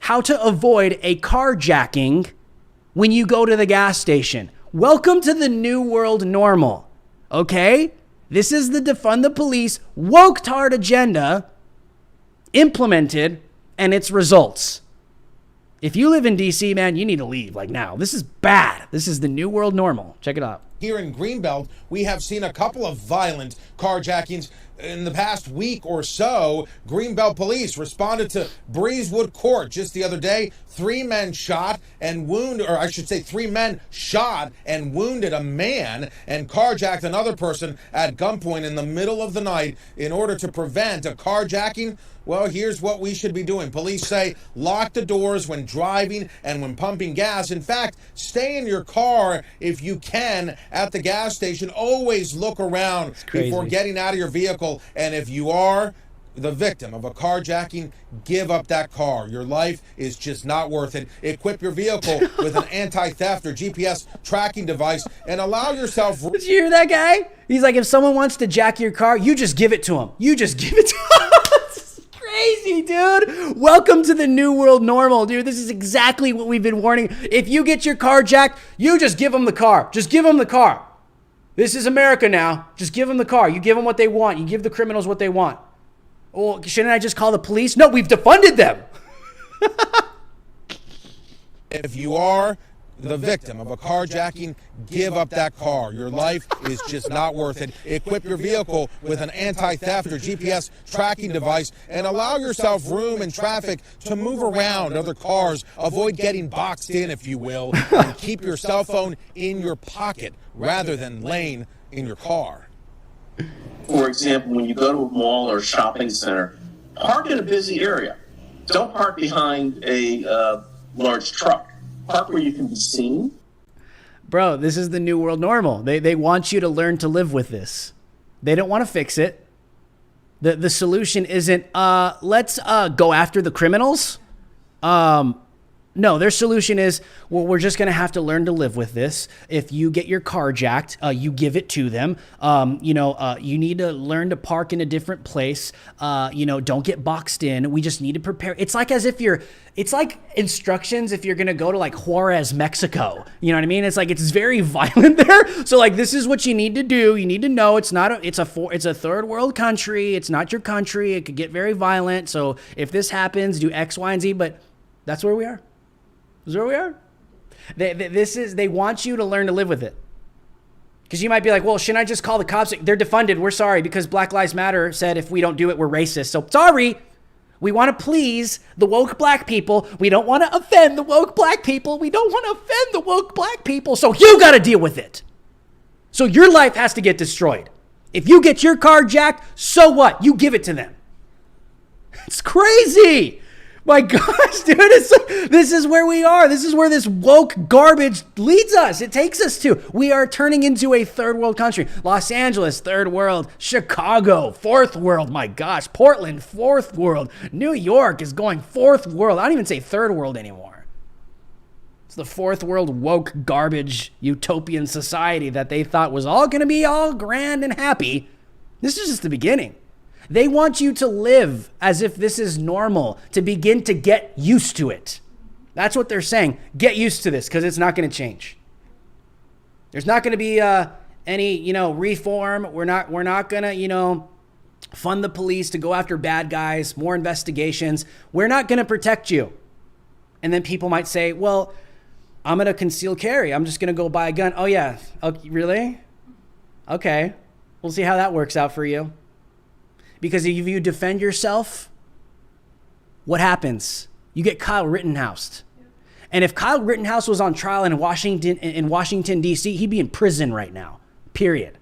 how to avoid a carjacking when you go to the gas station. Welcome to the new world normal, okay? This is the defund the police woke-tard agenda implemented and its results. If you live in DC, man, you need to leave like now. This is bad. This is the new world normal. Check it out. Here in Greenbelt, we have seen a couple of violent carjackings in the past week or so. Greenbelt police responded to Breezewood Court just the other day. 3 men shot and wounded, or I should say 3 men shot and wounded a man and carjacked another person at gunpoint in the middle of the night in order to prevent a carjacking. Well, here's what we should be doing. Police say lock the doors when driving and when pumping gas. In fact, stay in your car if you can at the gas station. Always look around before getting out of your vehicle. And if you are the victim of a carjacking, give up that car. Your life is just not worth it. Equip your vehicle with an anti-theft or GPS tracking device and allow yourself... Did you hear that guy? He's like, if someone wants to jack your car, you just give it to him. You just give it to him. Crazy. crazy, dude. Welcome to the new world normal, dude. This is exactly what we've been warning. If you get your car jacked, you just give them the car. Just give them the car. This is America now. Just give them the car. You give them what they want. You give the criminals what they want. Well, shouldn't I just call the police? No, we've defunded them. If you are the victim of a carjacking, give up that car. Your life is just not worth it. Equip your vehicle with an anti-theft or GPS tracking device and allow yourself room in traffic to move around other cars. Avoid getting boxed in, if you will, and keep your cell phone in your pocket rather than laying in your car. For example, when you go to a mall or a shopping center, park in a busy area. Don't park behind a large truck. Park where you can be seen. Bro, this is the new world normal. They want you to learn to live with this. They don't want to fix it. The solution isn't, let's go after the criminals. No, their solution is, well, we're just going to have to learn to live with this. If you get your car jacked, you give it to them. You need to learn to park in a different place. Don't get boxed in. We just need to prepare. It's like it's like instructions if you're going to go to like Juarez, Mexico. You know what I mean? It's like, it's very violent there. So like, this is what you need to do. You need to know it's a third world country. It's not your country. It could get very violent. So if this happens, do X, Y, and Z, but that's where we are. This is where we are. They want you to learn to live with it. Because you might be like, well, shouldn't I just call the cops? They're defunded. We're sorry because Black Lives Matter said if we don't do it, we're racist. So sorry. We want to please the woke black people. We don't want to offend the woke black people. We don't want to offend the woke black people. So you got to deal with it. So your life has to get destroyed. If you get your car jacked, so what? You give it to them. It's crazy. My gosh, dude, this is where we are. This is where this woke garbage leads us. It takes us to. We are turning into a third world country. Los Angeles, third world. Chicago, fourth world. My gosh, Portland, fourth world. New York is going fourth world. I don't even say third world anymore. It's the fourth world woke garbage utopian society that they thought was all going to be all grand and happy. This is just the beginning. They want you to live as if this is normal, to begin to get used to it. That's what they're saying. Get used to this because it's not going to change. There's not going to be any, reform. We're not going to, fund the police to go after bad guys, more investigations. We're not going to protect you. And then people might say, well, I'm going to conceal carry. I'm just going to go buy a gun. Oh, yeah. Oh, really? Okay. We'll see how that works out for you. Because if you defend yourself, what happens? You get Kyle Rittenhoused. And if Kyle Rittenhouse was on trial in Washington, D.C., he'd be in prison right now, period.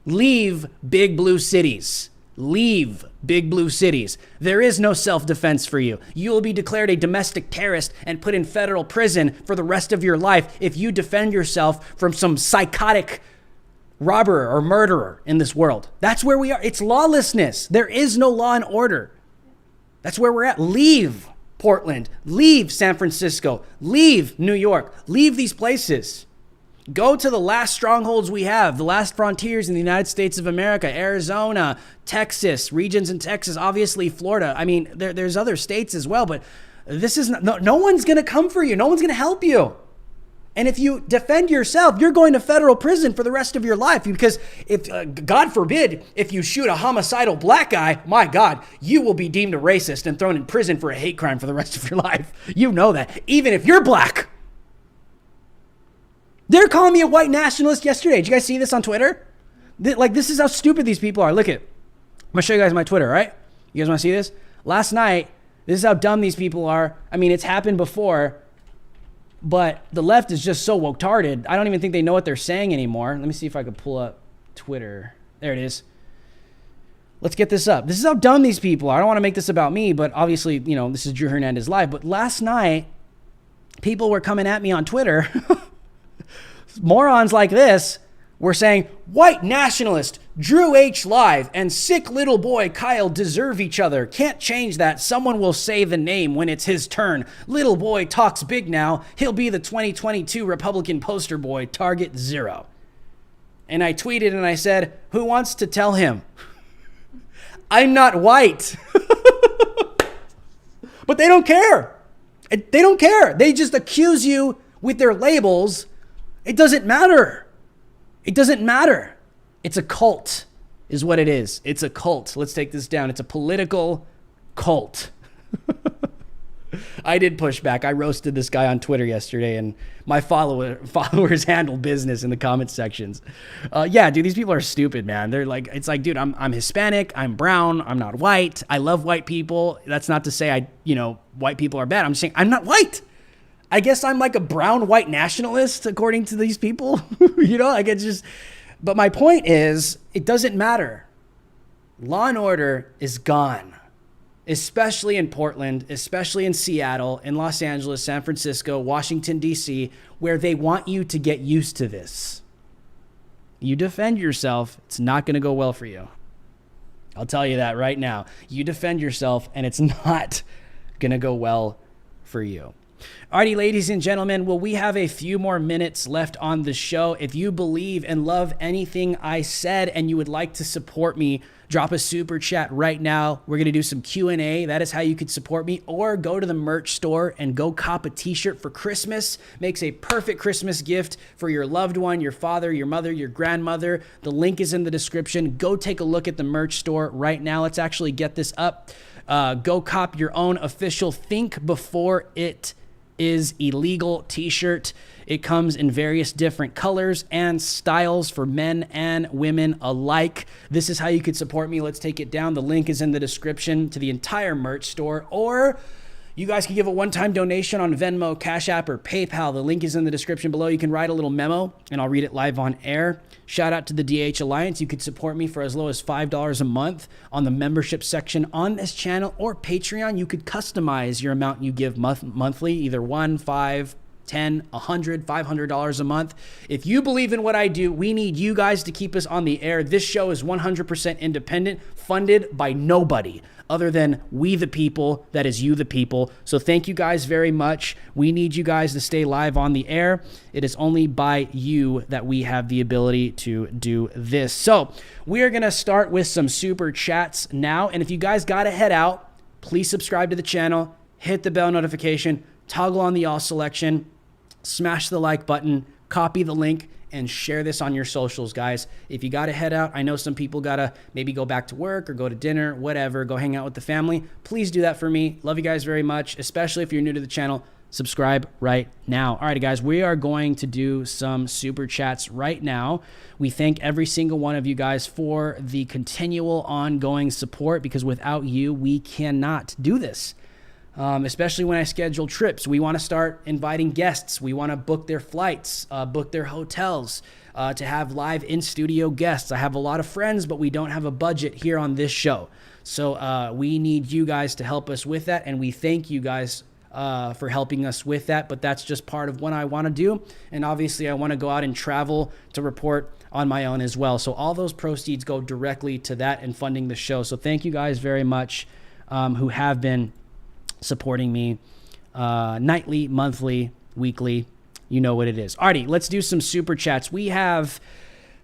Leave big blue cities. Leave big blue cities. There is no self-defense for you. You will be declared a domestic terrorist and put in federal prison for the rest of your life if you defend yourself from some psychotic robber or murderer in this world. That's where we are. It's lawlessness. There is no law and order. That's where we're at. Leave Portland. Leave San Francisco. Leave New York. Leave these places. Go to the last strongholds we have, the last frontiers in the United States of America, Arizona, Texas, regions in Texas, obviously Florida. I mean, there's other states as well, but this is no one's going to come for you. No one's going to help you. And if you defend yourself, you're going to federal prison for the rest of your life. Because if, God forbid, if you shoot a homicidal black guy, my God, you will be deemed a racist and thrown in prison for a hate crime for the rest of your life. You know that. Even if you're black. They're calling me a white nationalist yesterday. Did you guys see this on Twitter? This is how stupid these people are. Look at, I'm going to show you guys my Twitter, all right? You guys want to see this? Last night, this is how dumb these people are. I mean, it's happened before. But the left is just so woke-tarded. I don't even think they know what they're saying anymore. Let me see if I could pull up Twitter. There it is. Let's get this up. This is how dumb these people are. I don't want to make this about me, but obviously, this is Drew Hernandez Live. But last night, people were coming at me on Twitter. Morons like this were saying, white nationalist, Drew H. Live, and sick little boy Kyle deserve each other. Can't change that. Someone will say the name when it's his turn. Little boy talks big now. He'll be the 2022 Republican poster boy, target 0. And I tweeted and I said, who wants to tell him? I'm not white. But they don't care. They don't care. They just accuse you with their labels. It doesn't matter. It doesn't matter. It's a cult is what it is. It's a cult. Let's take this down. It's a political cult. I did push back. I roasted this guy on Twitter yesterday, and my followers handle business in the comment sections. Yeah, dude, these people are stupid, man. They're like, it's like, dude, I'm Hispanic, I'm brown, I'm not white. I love white people. That's not to say white people are bad. I'm saying I'm not white. I guess I'm like a brown white nationalist according to these people. Like it's just. But my point is, it doesn't matter. Law and order is gone. Especially in Portland, especially in Seattle, in Los Angeles, San Francisco, Washington, D.C., where they want you to get used to this. You defend yourself, it's not going to go well for you. I'll tell you that right now. You defend yourself, and it's not going to go well for you. Alrighty, ladies and gentlemen, well, we have a few more minutes left on the show. If you believe and love anything I said and you would like to support me, drop a super chat right now. We're going to do some Q&A. That is how you could support me. Or go to the merch store and go cop a t-shirt for Christmas. Makes a perfect Christmas gift for your loved one, your father, your mother, your grandmother. The link is in the description. Go take a look at the merch store right now. Let's actually get this up. Go cop your own official Think Before It Is Illegal t-shirt. It comes in various different colors and styles for men and women alike. This is how you could support me. Let's take it down. The link is in the description to the entire merch store, or you guys can give a one-time donation on Venmo, Cash App, or PayPal. The link is in the description below. You can write a little memo and I'll read it live on air. Shout out to the DH Alliance. You could support me for as low as $5 a month on the membership section on this channel, or Patreon. You could customize your amount you give monthly, either $1, $5, $10, $100, $500 a month. If you believe in what I do, we need you guys to keep us on the air. This show is 100% independent, funded by nobody other than we the people, that is you the people. So thank you guys very much. We need you guys to stay live on the air. It is only by you that we have the ability to do this. So we are going to start with some super chats now. And if you guys got to head out, please subscribe to the channel, hit the bell notification, toggle on the all selection, smash the like button, copy the link, and share this on your socials, guys. If you got to head out, I know some people got to maybe go back to work or go to dinner, whatever, go hang out with the family. Please do that for me. Love you guys very much, especially if you're new to the channel. Subscribe right now. All right, guys, we are going to do some super chats right now. We thank every single one of you guys for the continual ongoing support, because without you, we cannot do this. Especially when I schedule trips. We want to start inviting guests. We want to book their flights, book their hotels, to have live in-studio guests. I have a lot of friends, but we don't have a budget here on this show. So we need you guys to help us with that, and we thank you guys for helping us with that. But that's just part of what I want to do. And obviously, I want to go out and travel to report on my own as well. So all those proceeds go directly to that and funding the show. So thank you guys very much who have been supporting me nightly, monthly, weekly. You know what it is. Alrighty, let's do some super chats. We have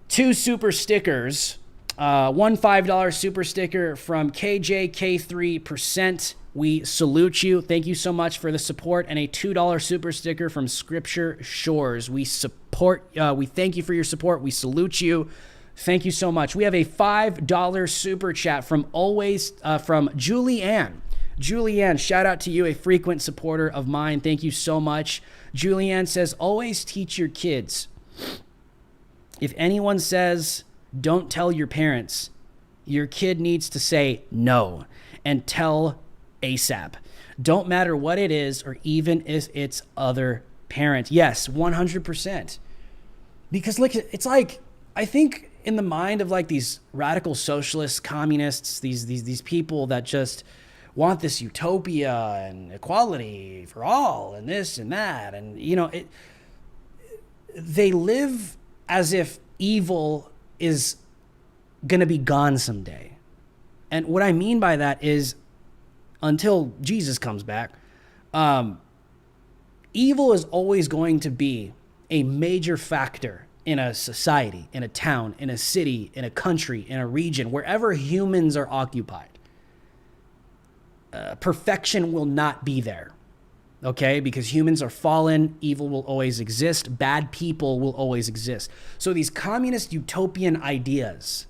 2 super stickers. One $5 super sticker from KJK3%. We salute you. Thank you so much for the support. And a $2 super sticker from Scripture Shores. We support. We thank you for your support. We salute you. Thank you so much. We have a $5 super chat from from Julianne. Julianne, shout out to you, a frequent supporter of mine. Thank you so much. Julianne says, always teach your kids. If anyone says, don't tell your parents, your kid needs to say no and tell ASAP. Don't matter what it is, or even if it's other parent. Yes, 100%. Because look, it's like, I think in the mind of like these radical socialists, communists, these people that just want this utopia and equality for all and this and that. And, they live as if evil is going to be gone someday. And what I mean by that is, until Jesus comes back, evil is always going to be a major factor in a society, in a town, in a city, in a country, in a region, wherever humans are occupied. perfection will not be there. Okay, because humans are fallen, evil will always exist, bad people will always exist. So these communist utopian ideas,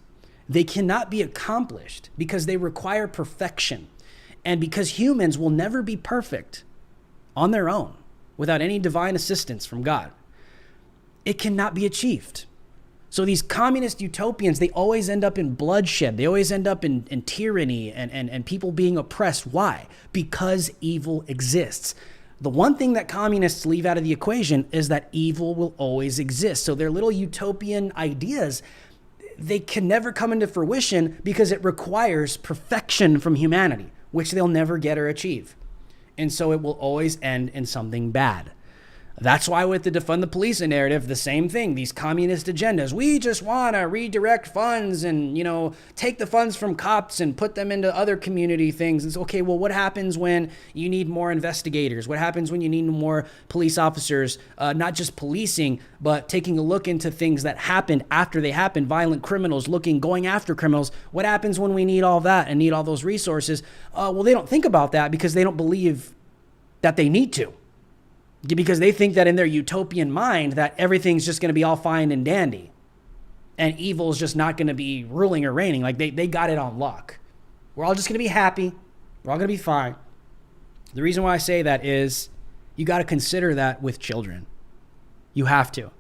they cannot be accomplished because they require perfection. And because humans will never be perfect on their own without any divine assistance from God, it cannot be achieved. So these communist utopians, they always end up in bloodshed. They always end up in tyranny and people being oppressed. Why? Because evil exists. The one thing that communists leave out of the equation is that evil will always exist. So their little utopian ideas, they can never come into fruition because it requires perfection from humanity, which they'll never get or achieve. And so it will always end in something bad. That's why with the defund the police narrative, the same thing, these communist agendas. We just want to redirect funds and, take the funds from cops and put them into other community things. It's okay, well, what happens when you need more investigators? What happens when you need more police officers, not just policing, but taking a look into things that happened after they happened, violent criminals, going after criminals? What happens when we need all that and need all those resources? Well, they don't think about that because they don't believe that they need to. Because they think that in their utopian mind that everything's just going to be all fine and dandy and evil is just not going to be ruling or reigning. Like they got it on lock. We're all just going to be happy. We're all going to be fine. The reason why I say that is you got to consider that with children. You have to.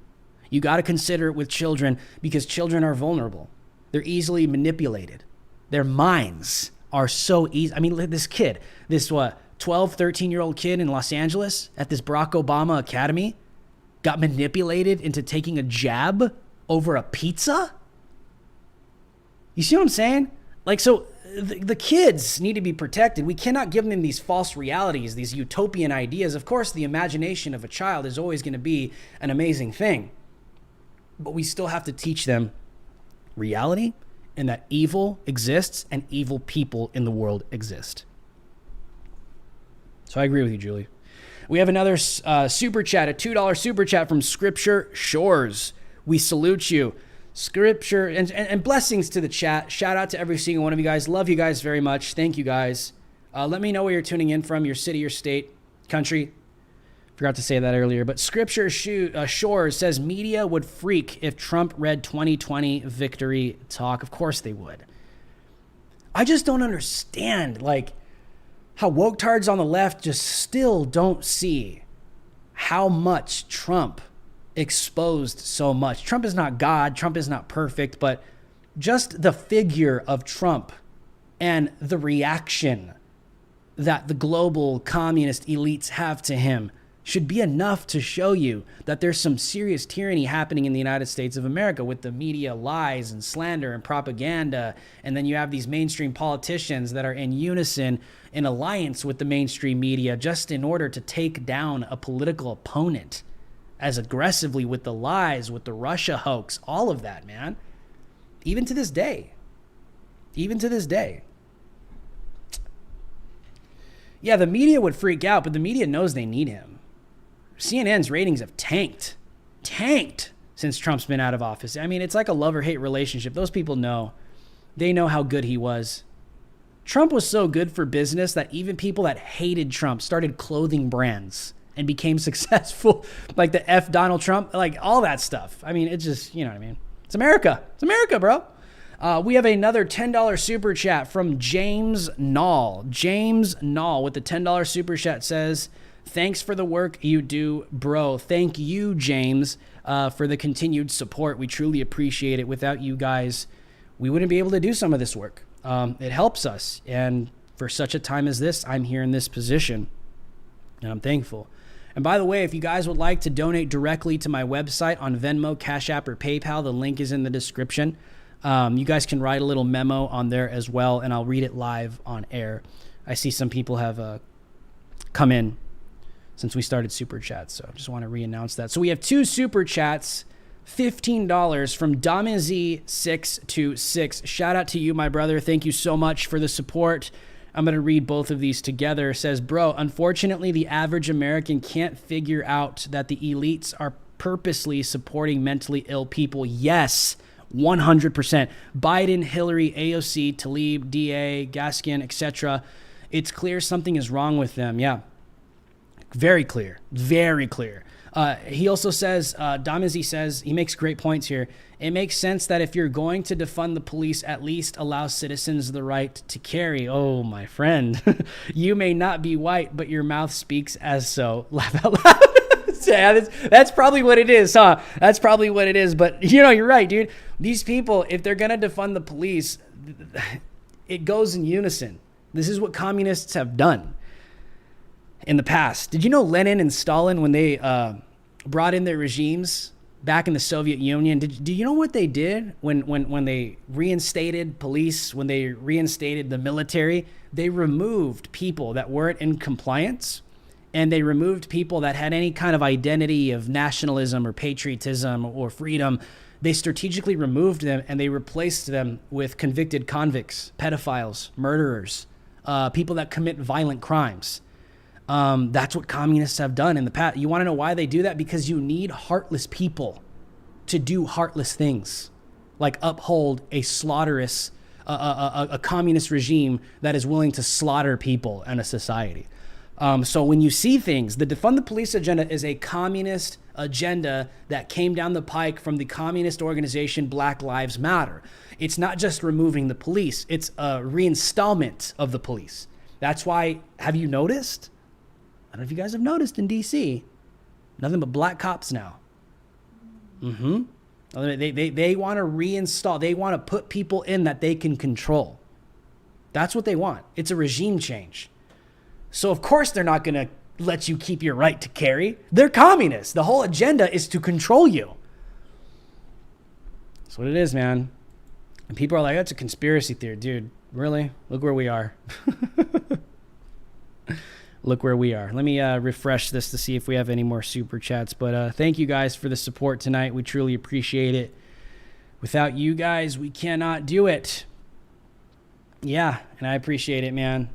You got to consider it with children because children are vulnerable. They're easily manipulated. Their minds are so easy. I mean, this kid, 12, 13-year-old kid in Los Angeles at this Barack Obama Academy got manipulated into taking a jab over a pizza? You see what I'm saying? So the kids need to be protected. We cannot give them these false realities, these utopian ideas. Of course, the imagination of a child is always going to be an amazing thing. But we still have to teach them reality and that evil exists and evil people in the world exist. So I agree with you, Julie. We have another super chat, a $2 super chat from Scripture Shores. We salute you. Scripture and blessings to the chat. Shout out to every single one of you guys. Love you guys very much. Thank you guys. Let me know where you're tuning in from, your city, your state, country. Forgot to say that earlier. But Scripture Shores says media would freak if Trump read 2020 victory talk. Of course they would. I just don't understand, how woke-tards on the left just still don't see how much Trump exposed so much. Trump is not God. Trump is not perfect. But just the figure of Trump and the reaction that the global communist elites have to him should be enough to show you that there's some serious tyranny happening in the United States of America with the media lies and slander and propaganda. And then you have these mainstream politicians that are in unison, in alliance with the mainstream media, just in order to take down a political opponent as aggressively with the lies, with the Russia hoax, all of that, man. Even to this day. Yeah, the media would freak out, but the media knows they need him. CNN's ratings have tanked since Trump's been out of office. I mean, it's like a love or hate relationship. Those people know. They know how good he was. Trump was so good for business that even people that hated Trump started clothing brands and became successful, like the F Donald Trump, all that stuff. I mean, it's just, you know what I mean? It's America. It's America, bro. We have another $10 super chat from James Nall. James Nall with the $10 super chat says, thanks for the work you do, bro. Thank you, James, for the continued support. We truly appreciate it. Without you guys, we wouldn't be able to do some of this work. It helps us. And for such a time as this, I'm here in this position, and I'm thankful. And by the way, if you guys would like to donate directly to my website on Venmo, Cash App, or PayPal, the link is in the description. You guys can write a little memo on there as well, and I'll read it live on air. I see some people have come in since we started Super Chats, so I just want to re-announce that. So we have 2 Super Chats, $15 from Damizy626. Shout out to you, my brother. Thank you so much for the support. I'm going to read both of these together. It says, bro, unfortunately, the average American can't figure out that the elites are purposely supporting mentally ill people. Yes, 100%. Biden, Hillary, AOC, Tlaib, DA, Gaskin, etc. It's clear something is wrong with them. Yeah. Very clear. Very clear. He also says, Damazi says, he makes great points here. It makes sense that if you're going to defund the police, at least allow citizens the right to carry. Oh, my friend. You may not be white, but your mouth speaks as so. Laugh out loud. Yeah, that's probably what it is, huh? That's probably what it is. But, you're right, dude. These people, if they're going to defund the police, it goes in unison. This is what communists have done in the past. Did you know Lenin and Stalin, when they brought in their regimes back in the Soviet Union, do you know what they did when they reinstated police, when they reinstated the military? They removed people that weren't in compliance, and they removed people that had any kind of identity of nationalism or patriotism or freedom. They strategically removed them, and they replaced them with convicted convicts, pedophiles, murderers, people that commit violent crimes. That's what communists have done in the past. You want to know why they do that? Because you need heartless people to do heartless things, like uphold a slaughterous, a communist regime that is willing to slaughter people in a society. So when you see things, the defund the police agenda is a communist agenda that came down the pike from the communist organization Black Lives Matter. It's not just removing the police, it's a reinstallment of the police. That's why, have you noticed? I don't know if you guys have noticed in DC, nothing but black cops now. They want to reinstall. They want to put people in that they can control. That's what they want. It's a regime change. So of course they're not going to let you keep your right to carry. They're communists. The whole agenda is to control you. That's what it is, man. And people are like, that's a conspiracy theory. Dude, really? Look where we are. Look where we are. Let me refresh this to see if we have any more super chats. But thank you guys for the support tonight. We truly appreciate it. Without you guys, we cannot do it. Yeah, and I appreciate it, man.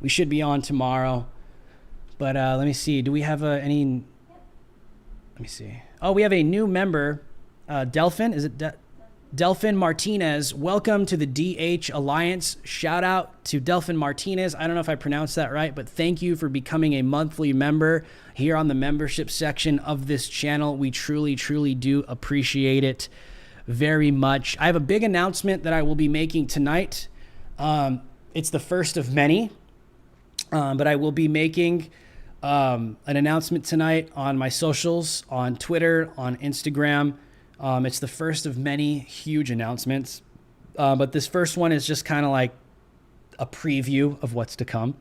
We should be on tomorrow. But let me see. Do we have any... Let me see. Oh, we have a new member. Delphin. Is it Delphin Martinez? Welcome to the DH Alliance. Shout out to Delphin Martinez. I don't know if I pronounced that right, but thank you for becoming a monthly member here on the membership section of this channel. We truly, truly do appreciate it very much. I have a big announcement that I will be making tonight. It's the first of many, but I will be making an announcement tonight on my socials, on Twitter, on Instagram. It's the first of many huge announcements, but this first one is just kind of like a preview of what's to come.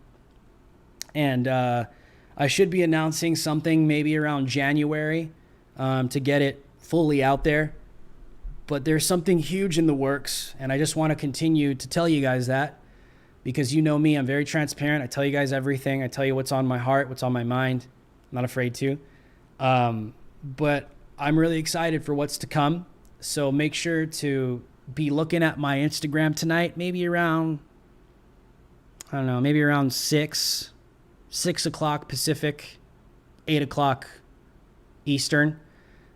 And I should be announcing something maybe around January to get it fully out there. But there's something huge in the works, and I just want to continue to tell you guys that, because you know me, I'm very transparent. I tell you guys everything. I tell you what's on my heart, what's on my mind. I'm not afraid to. But I'm really excited for what's to come. So make sure to be looking at my Instagram tonight, maybe around, I don't know, maybe around 6 o'clock Pacific, 8 o'clock Eastern.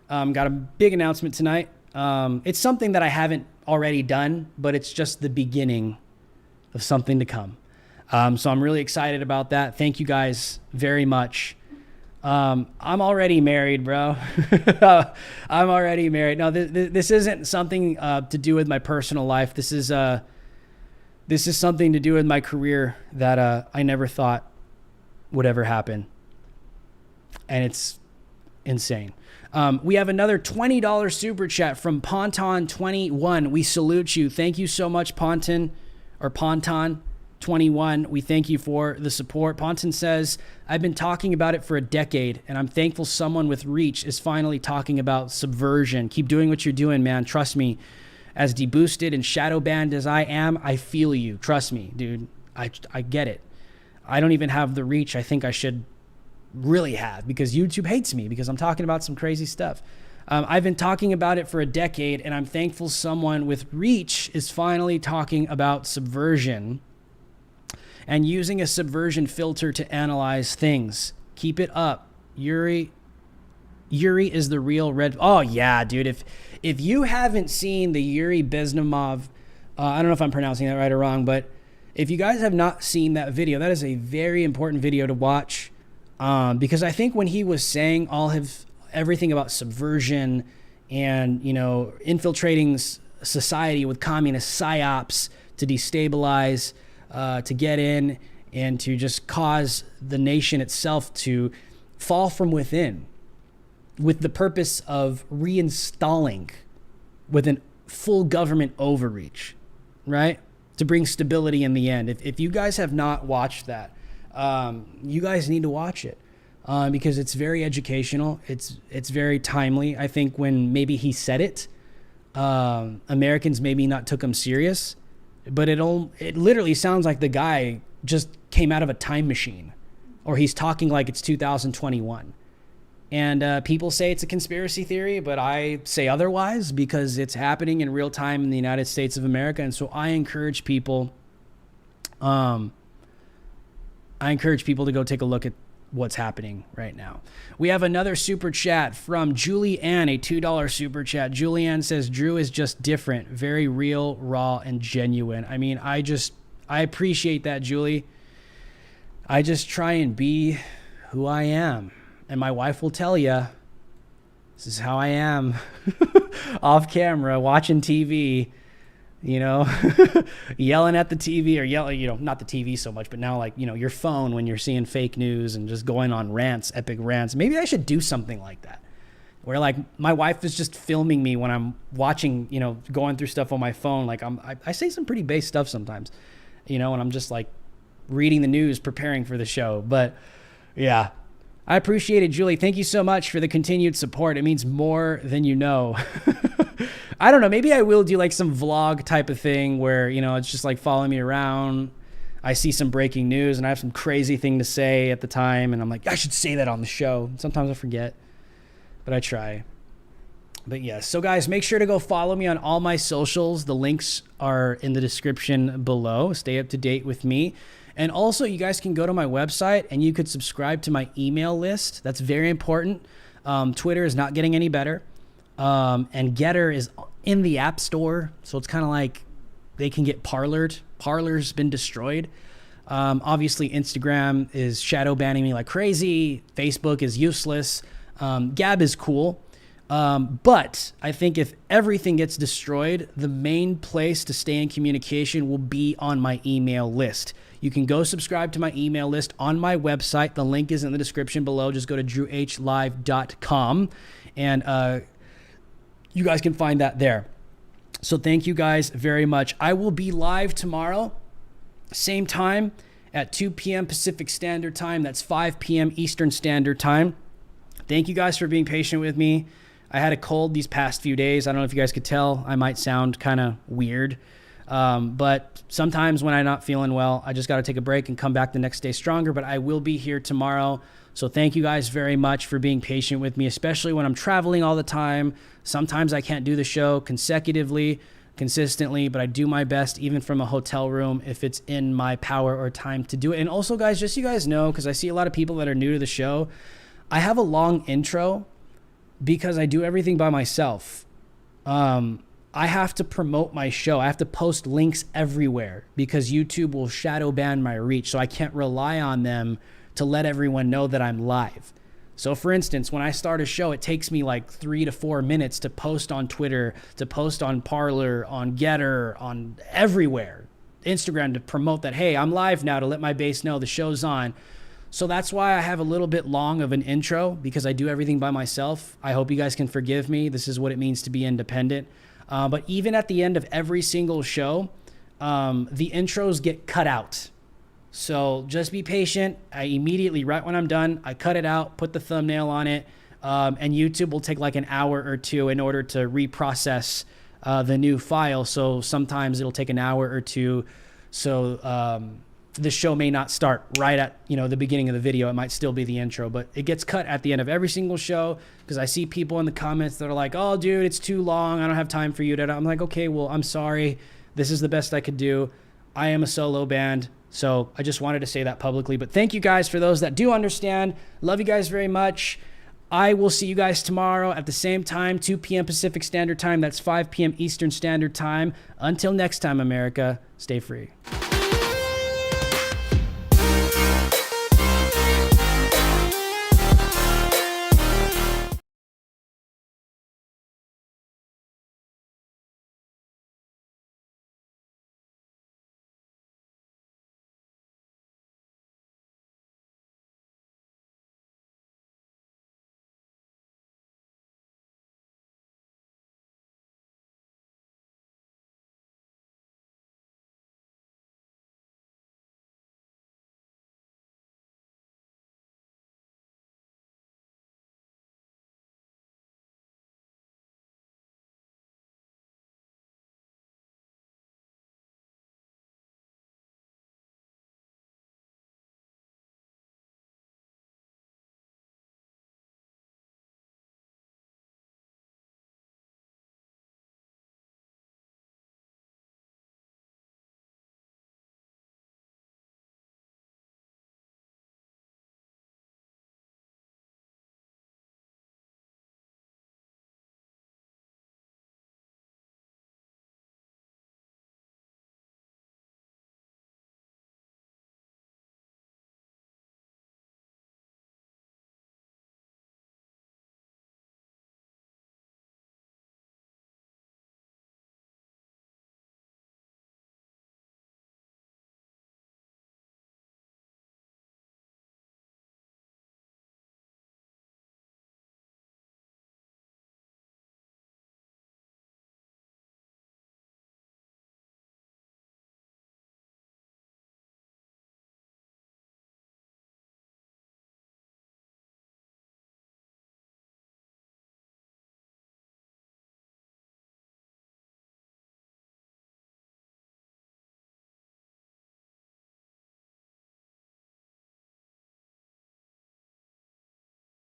Got a big announcement tonight. It's something that I haven't already done, but it's just the beginning of something to come. So I'm really excited about that. Thank you guys very much. I'm already married, bro. I'm already married. No, this isn't something to do with my personal life. This is something to do with my career that I never thought would ever happen. And it's insane. We have another $20 super chat from Ponton21. We salute you. Thank you so much, Ponton. 21. We thank you for the support. Ponton says, I've been talking about it for a decade, and I'm thankful someone with reach is finally talking about subversion. Keep doing what you're doing, man. Trust me. As deboosted and shadow banned as I am, I feel you. Trust me, dude. I get it. I don't even have the reach I think I should really have, because YouTube hates me because I'm talking about some crazy stuff. I've been talking about it for a decade, and I'm thankful someone with reach is finally talking about subversion and using a subversion filter to analyze things. Keep it up. Yuri is the real red. Oh yeah, dude. If you haven't seen the Yuri Beznomov, I don't know if I'm pronouncing that right or wrong, but If you guys have not seen that video, that is a very important video to watch, because I think when he was saying everything about subversion and, you know, infiltrating society with communist psyops to destabilize, to get in and to just cause the nation itself to fall from within with the purpose of reinstalling with a full government overreach, right? To bring stability in the end. If you guys have not watched that, you guys need to watch it, because it's very educational. It's very timely. I think when maybe he said it, Americans maybe not took him serious, but it literally sounds like the guy just came out of a time machine, or he's talking like it's 2021. And people say it's a conspiracy theory, but I say otherwise because it's happening in real time in the United States of America. And so I encourage people to go take a look at what's happening right now. We have another super chat from Julie Ann, a $2 super chat. Julie Ann says, Drew is just different, very real, raw, and genuine. I mean, I appreciate that, Julie. I just try and be who I am. And my wife will tell you, this is how I am off camera, watching TV, you know, yelling at the TV, or yelling, you know, not the TV so much, but now, like, you know, your phone when you're seeing fake news and just going on rants, epic rants. Maybe I should do something like that, where like my wife is just filming me when I'm watching, you know, going through stuff on my phone. Like I say some pretty base stuff sometimes, you know, and I'm just like reading the news, preparing for the show. But yeah, I appreciate it, Julie. Thank you so much for the continued support. It means more than you know. I don't know. Maybe I will do like some vlog type of thing where, you know, it's just like follow me around. I see some breaking news and I have some crazy thing to say at the time. And I'm like, I should say that on the show. Sometimes I forget, but I try. But yes. So guys, make sure to go follow me on all my socials. The links are in the description below. Stay up to date with me. And also, you guys can go to my website and you could subscribe to my email list. That's very important. Twitter is not getting any better. And Getter is in the App Store. So it's kind of like they can get parlered. Parler's been destroyed. Obviously, Instagram is shadow banning me like crazy. Facebook is useless. Gab is cool. But I think if everything gets destroyed, the main place to stay in communication will be on my email list. You can go subscribe to my email list on my website. The link is in the description below. Just go to drewhlive.com and you guys can find that there. So thank you guys very much. I will be live tomorrow, same time at 2 p.m. Pacific Standard Time. That's 5 p.m. Eastern Standard Time. Thank you guys for being patient with me. I had a cold these past few days. I don't know if you guys could tell. I might sound kind of weird. But sometimes when I'm not feeling well, I just got to take a break and come back the next day stronger. But I will be here tomorrow. So thank you guys very much for being patient with me, especially when I'm traveling all the time. Sometimes I can't do the show consistently, but I do my best even from a hotel room if it's in my power or time to do it. And also, guys, just so you guys know, because I see a lot of people that are new to the show, I have a long intro because I do everything by myself. I have to promote my show. I have to post links everywhere because YouTube will shadow ban my reach. So I can't rely on them to let everyone know that I'm live. So for instance, when I start a show, it takes me like 3 to 4 minutes to post on Twitter, to post on Parler, on Getter, on everywhere, Instagram, to promote that, hey, I'm live now, to let my base know the show's on. So that's why I have a little bit long of an intro, because I do everything by myself. I hope you guys can forgive me. This is what it means to be independent. But even at the end of every single show, the intros get cut out. So just be patient. I immediately, right when I'm done, I cut it out, put the thumbnail on it, and YouTube will take like an hour or two in order to reprocess the new file. So sometimes it'll take an hour or two. So the show may not start right at, you know, the beginning of the video. It might still be the intro, but it gets cut at the end of every single show, because I see people in the comments that are like, oh, dude, it's too long. I don't have time for you. I'm like, okay, well, I'm sorry. This is the best I could do. I am a solo band. So I just wanted to say that publicly. But thank you guys for those that do understand. Love you guys very much. I will see you guys tomorrow at the same time, 2 p.m. Pacific Standard Time. That's 5 p.m. Eastern Standard Time. Until next time, America, stay free.